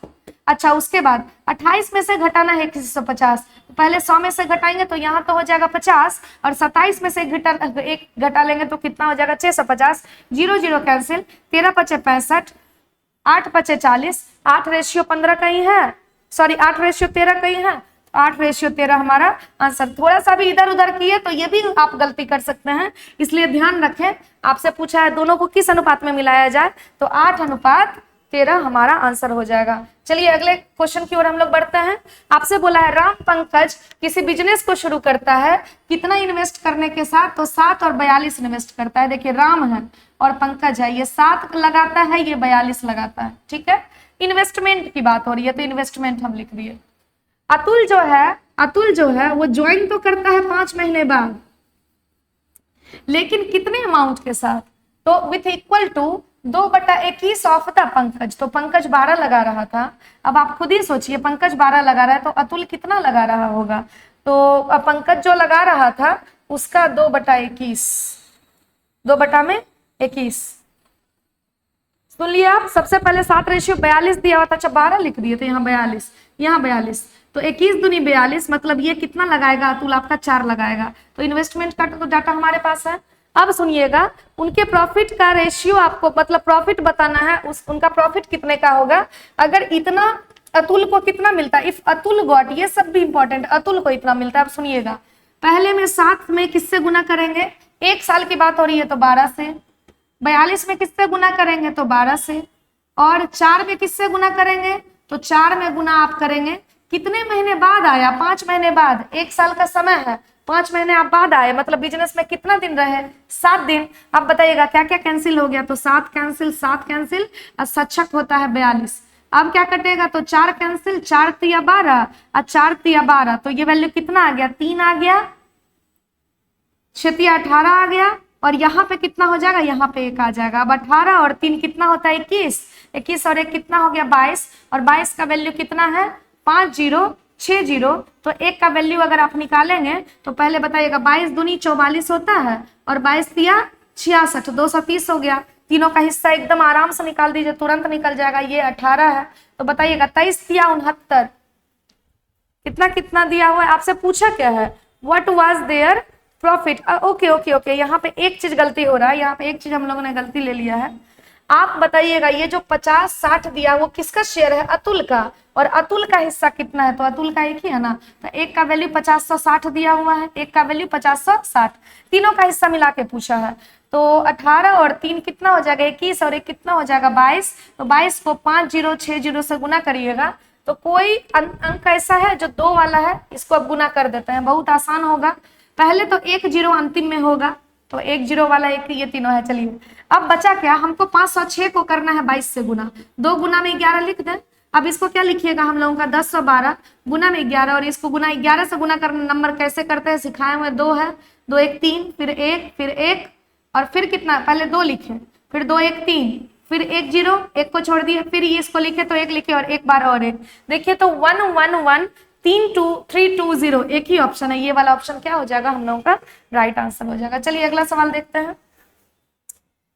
अच्छा उसके बाद 28 में से घटाना है 150, पहले 100 में से घटाएंगे तो यहाँ तो हो जाएगा 50 और 27 में से एक घटा लेंगे तो कितना हो जाएगा 650, 0 0 कैंसिल, 13 5 65, 8 5 40, 8:15 कहीं है, सॉरी 8:13 कहीं है, 8:13 हमारा आंसर। थोड़ा सा भी इधर उधर किए तो ये भी आप गलती कर सकते हैं, इसलिए ध्यान रखें। आपसे पूछा है दोनों को किस अनुपात में मिलाया जाए, तो 8:13 हमारा आंसर हो जाएगा। चलिए अगले क्वेश्चन की ओर हम लोग बढ़ते हैं। आपसे बोला है राम पंकज किसी बिजनेस को शुरू करता है, कितना इन्वेस्ट करने के साथ, तो 7 और 42 इन्वेस्ट करता है। देखिए राम है और पंकज है, ये 7 लगाता है, ये 42 लगाता है, ठीक है। इन्वेस्टमेंट की बात हो रही है तो इन्वेस्टमेंट हम लिख दिए। अतुल जो है वो ज्वाइन तो करता है 5 महीने बाद, लेकिन कितने अमाउंट के साथ, तो with equal to 2/21 of the Pankaj. तो पंकज 12 लगा रहा था, अब आप खुद ही सोचिए पंकज 12 लगा रहा है तो अतुल कितना लगा रहा होगा, तो पंकज जो लगा रहा था उसका 2/21, 2/21 सुन लिया आप। सबसे पहले 7:42 दिया हुआ था, अच्छा 12 लिख दिए तो यहाँ 42, यहाँ 42, तो 21 दूनी 42, मतलब ये कितना लगाएगा अतुल, आपका 4 लगाएगा। तो इन्वेस्टमेंट का तो डाटा हमारे पास है। अब सुनिएगा उनके प्रॉफिट का रेशियो, आपको मतलब प्रॉफिट बताना है, उनका प्रॉफिट कितने का होगा। अगर इतना अतुल को कितना मिलता है, इफ अतुल गॉट, ये सब भी इंपॉर्टेंट, अतुल को इतना मिलता है। अब सुनिएगा पहले में 7 में किससे गुना करेंगे, 1 साल की बात हो रही है तो 12 से, 42 में किससे गुना करेंगे तो 12 से, और 4 में किससे गुना करेंगे तो 4 में गुना आप करेंगे कितने महीने बाद आया, 5 महीने बाद, 1 साल का समय है, 5 महीने आप बाद आए, मतलब बिजनेस में कितना दिन रहे 7 दिन। आप बताइएगा क्या क्या कैंसिल हो गया, तो 7 कैंसिल और सच्छक होता है 42। अब क्या कटेगा, तो 4 कैंसिल, 4 तिया 12 और 4 तिया 12, तो ये वैल्यू कितना आ गया, 3 आ गया, 6 तिया 18 आ गया, और यहाँ पे कितना हो जाएगा, यहाँ पे 1 आ जाएगा। अब 18 और 3 कितना होता है 21, 21 और 1 कितना हो गया 22, और 22 का वैल्यू कितना है 5060, तो 1 का वैल्यू अगर आप निकालेंगे तो पहले बताइएगा 22 दूनी 44 होता है और 22 तिया 66, 230 हो गया। तीनों का हिस्सा एकदम आराम से निकाल दीजिए, तुरंत निकल जाएगा। ये 18 है तो बताइएगा 23 तिया 69, कितना कितना दिया हुआ है, आपसे पूछा क्या है, what was their profit. Okay, यहाँ पे एक चीज गलती हो रहा है, यहाँ पे एक चीज हम लोगों ने गलती ले लिया है। आप बताइएगा ये जो 50-60 दिया वो किसका शेयर है? अतुल का। और अतुल का हिस्सा कितना है? तो अतुल का एक ही है ना, तो एक का वैल्यू 50-160 दिया हुआ है, एक का वैल्यू 50-160, तीनों का हिस्सा मिला के पूछा है। तो 18 और 3 कितना हो जाएगा? 21 और 1 कितना हो जाएगा? 22। तो 22 को 5060 से गुना करिएगा तो कोई अंक ऐसा है जो 2 वाला है, इसको अब गुना कर देते हैं, बहुत आसान होगा। पहले तो 1 0 अंतिम में होगा, तो 1 0 वाला 1, ये तीनों है। चलिए अब बचा क्या? हमको 506 को करना है 22 से गुना, 2 गुना में 11 लिख दें। अब इसको क्या लिखिएगा हम लोगों का? 1012 गुना में 11, और इसको गुना 11 से गुना करना नंबर कैसे करते हैं सिखाए हुए। 2 है, 2 1 3, फिर 1, फिर 1 और फिर कितना? पहले 2 लिखे, फिर 2 1 3, फिर 1 0, 1 को छोड़ दिए, फिर ये इसको लिखे तो 1 लिखे और एक बार और 1। देखिए तो 1 1 1 3 2 3 2 0, एक ही ऑप्शन है, ये वाला ऑप्शन क्या हो जाएगा? हम लोगों का राइट आंसर हो जाएगा। चलिए अगला सवाल देखते हैं।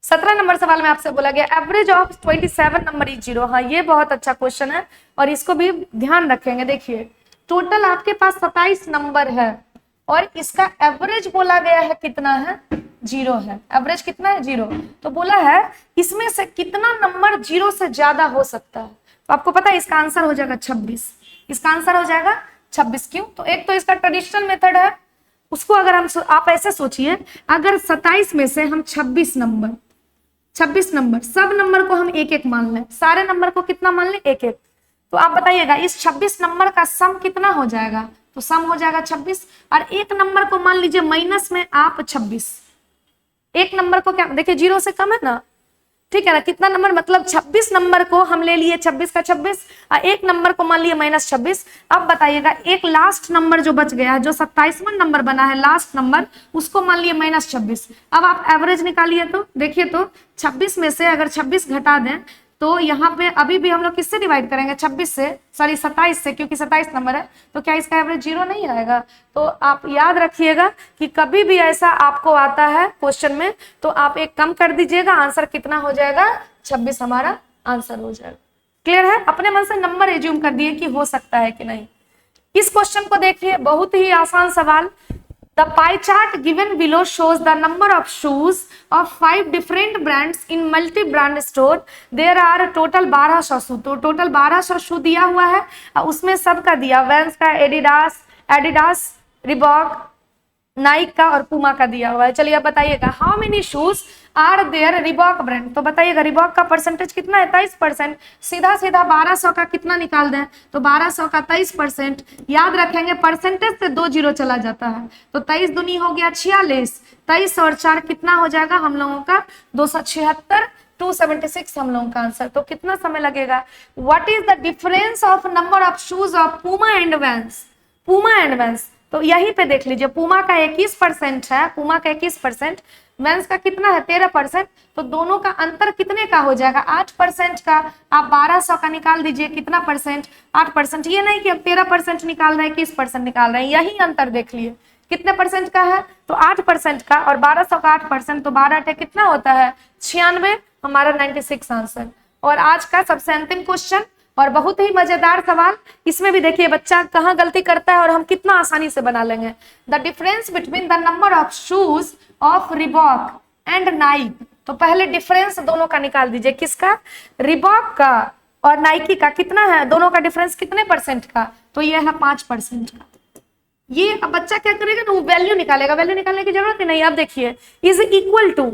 17 नंबर सवाल में आपसे बोला गया एवरेज ऑफ 27 नंबर इज 0। हाँ ये बहुत अच्छा क्वेश्चन है और इसको भी ध्यान रखेंगे। देखिए टोटल आपके पास 27 नंबर है और इसका एवरेज बोला गया है कितना है? 0 है। एवरेज कितना है? 0। तो बोला है इसमें से कितना नंबर 0 से ज्यादा हो सकता है? तो आपको पता है इसका आंसर हो जाएगा 26। इसका आंसर हो जाएगा 26। क्यों? तो एक तो इसका ट्रेडिशनल मेथड है, उसको अगर हम आप ऐसे सोचिए, अगर 27 में से हम 26 नंबर सब नंबर को हम एक एक मान लें, सारे नंबर को कितना मान लें? एक एक। तो आप बताइएगा इस 26 नंबर का सम कितना हो जाएगा? तो सम हो जाएगा 26। और एक नंबर को मान लीजिए माइनस में आप 26, एक नंबर को क्या देखिए 0 से कम है ना, ठीक है ना? कितना नंबर? मतलब 26 नंबर को हम ले लिए 26 का 26 और एक नंबर को मान लिए -26। अब बताइएगा एक लास्ट नंबर जो बच गया है, जो 27वां नंबर बना है लास्ट नंबर, उसको मान लिए -26। अब आप एवरेज निकालिए तो देखिए तो 26 में से अगर 26 घटा दें तो यहाँ पे अभी भी हम लोग किससे डिवाइड करेंगे? 26 से, सॉरी 27 से, क्योंकि 27 नंबर है। तो क्या इसका एवरेज 0 नहीं आएगा? तो आप याद रखिएगा कि कभी भी ऐसा आपको आता है क्वेश्चन में तो आप एक कम कर दीजिएगा, आंसर कितना हो जाएगा? 26 हमारा आंसर हो जाएगा। क्लियर है? अपने मन से नंबर एज्यूम कर दिए कि हो सकता है कि नहीं। इस क्वेश्चन को देखिए, बहुत ही आसान सवाल। The pie chart given below shows the number of shoes of 5 different brands in multi-brand store. There are total 1200 शू। तो टोटल 1200 शू दिया हुआ है, उसमें सबका दिया, वैंस का, एडिडास, रिबॉक, नाइक का और पूमा का दिया हुआ है। चलिए अब बताइएगा how many shoes are there Reebok brand. तो बताइएगा रिबॉक का परसेंटेज कितना है? 23%। सीधा सीधा 1200 का कितना निकाल दें? तो 1200 का 23%। याद रखेंगे परसेंटेज से 2 0 चला जाता है, तो 23 दूनी हो गया 46, 23 और 4 कितना हो जाएगा हम लोगों का? 276, 276 हम लोगों का आंसर। तो कितना समय लगेगा? What is the difference of number of shoes of Puma and Vans? Puma and Vans, तो यहीं पे देख लीजिए, पूमा का 21% है, पूमा का 21%, वैंस का कितना है? 13%। तो दोनों का अंतर कितने का हो जाएगा? 8% का। आप 1200 का निकाल दीजिए, कितना परसेंट? 8%। ये नहीं कि अब 13% निकाल रहे हैं, 21% निकाल रहे हैं, यही अंतर देख लिए कितने परसेंट का है? तो 8% का, और 1200 का 8%, तो 12 8 कितना होता है? 96, हमारा 96 आंसर। और आज का सबसे अंतिम क्वेश्चन और बहुत ही मजेदार सवाल, इसमें भी देखिए बच्चा कहाँ गलती करता है और हम कितना आसानी से बना लेंगे। The difference between the number of shoes of Reebok and Naik. तो पहले डिफरेंस दोनों का निकाल दीजिए, किसका? रिबॉक का और नाइकी का कितना है? दोनों का डिफरेंस कितने परसेंट का? तो ये है 5% का। ये अब बच्चा क्या करेगा ना, वो वैल्यू निकालेगा, वैल्यू निकालने की जरूरत ही नहीं। अब देखिए is equal to,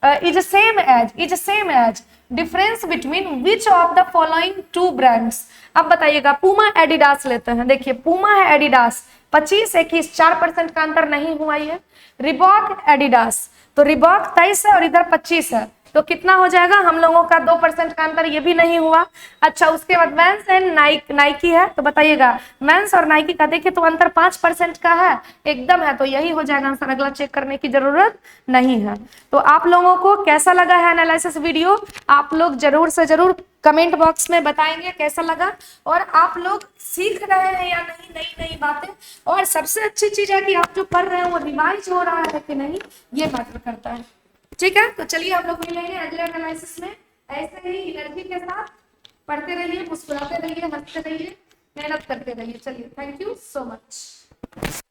is same as difference between which of the following 2 brands. अब बताइएगा पूमा एडिडास लेते हैं, देखिए पूमा है एडिडास, 25 21 4% का अंतर नहीं हुआ। ये रिबॉक एडिडास, तो रिबॉक 23 है और इधर 25 है, तो कितना हो जाएगा हम लोगों का? 2% का अंतर, ये भी नहीं हुआ। अच्छा उसके बाद वैंस एंड नाइकी है, तो बताइएगा वैंस और नाइकी का देखिए तो अंतर 5% का है, एकदम है, तो यही हो जाएगा आंसर, अगला चेक करने की जरूरत नहीं है। तो आप लोगों को कैसा लगा है एनालिसिस वीडियो? आप लोग जरूर से जरूर कमेंट बॉक्स में बताएंगे कैसा लगा, और आप लोग सीख रहे हैं या नहीं नई नई बातें। और सबसे अच्छी चीज है कि आप जो पढ़ रहे हैं वो रिवाइज हो रहा है कि नहीं, ये मैटर करता है। ठीक है, तो चलिए हम लोग मिलेंगे अगले एनालिसिस में। ऐसे ही एनर्जी के साथ पढ़ते रहिए, मुस्कुराते रहिए, हंसते रहिए, मेहनत करते रहिए। चलिए, थैंक यू सो मच।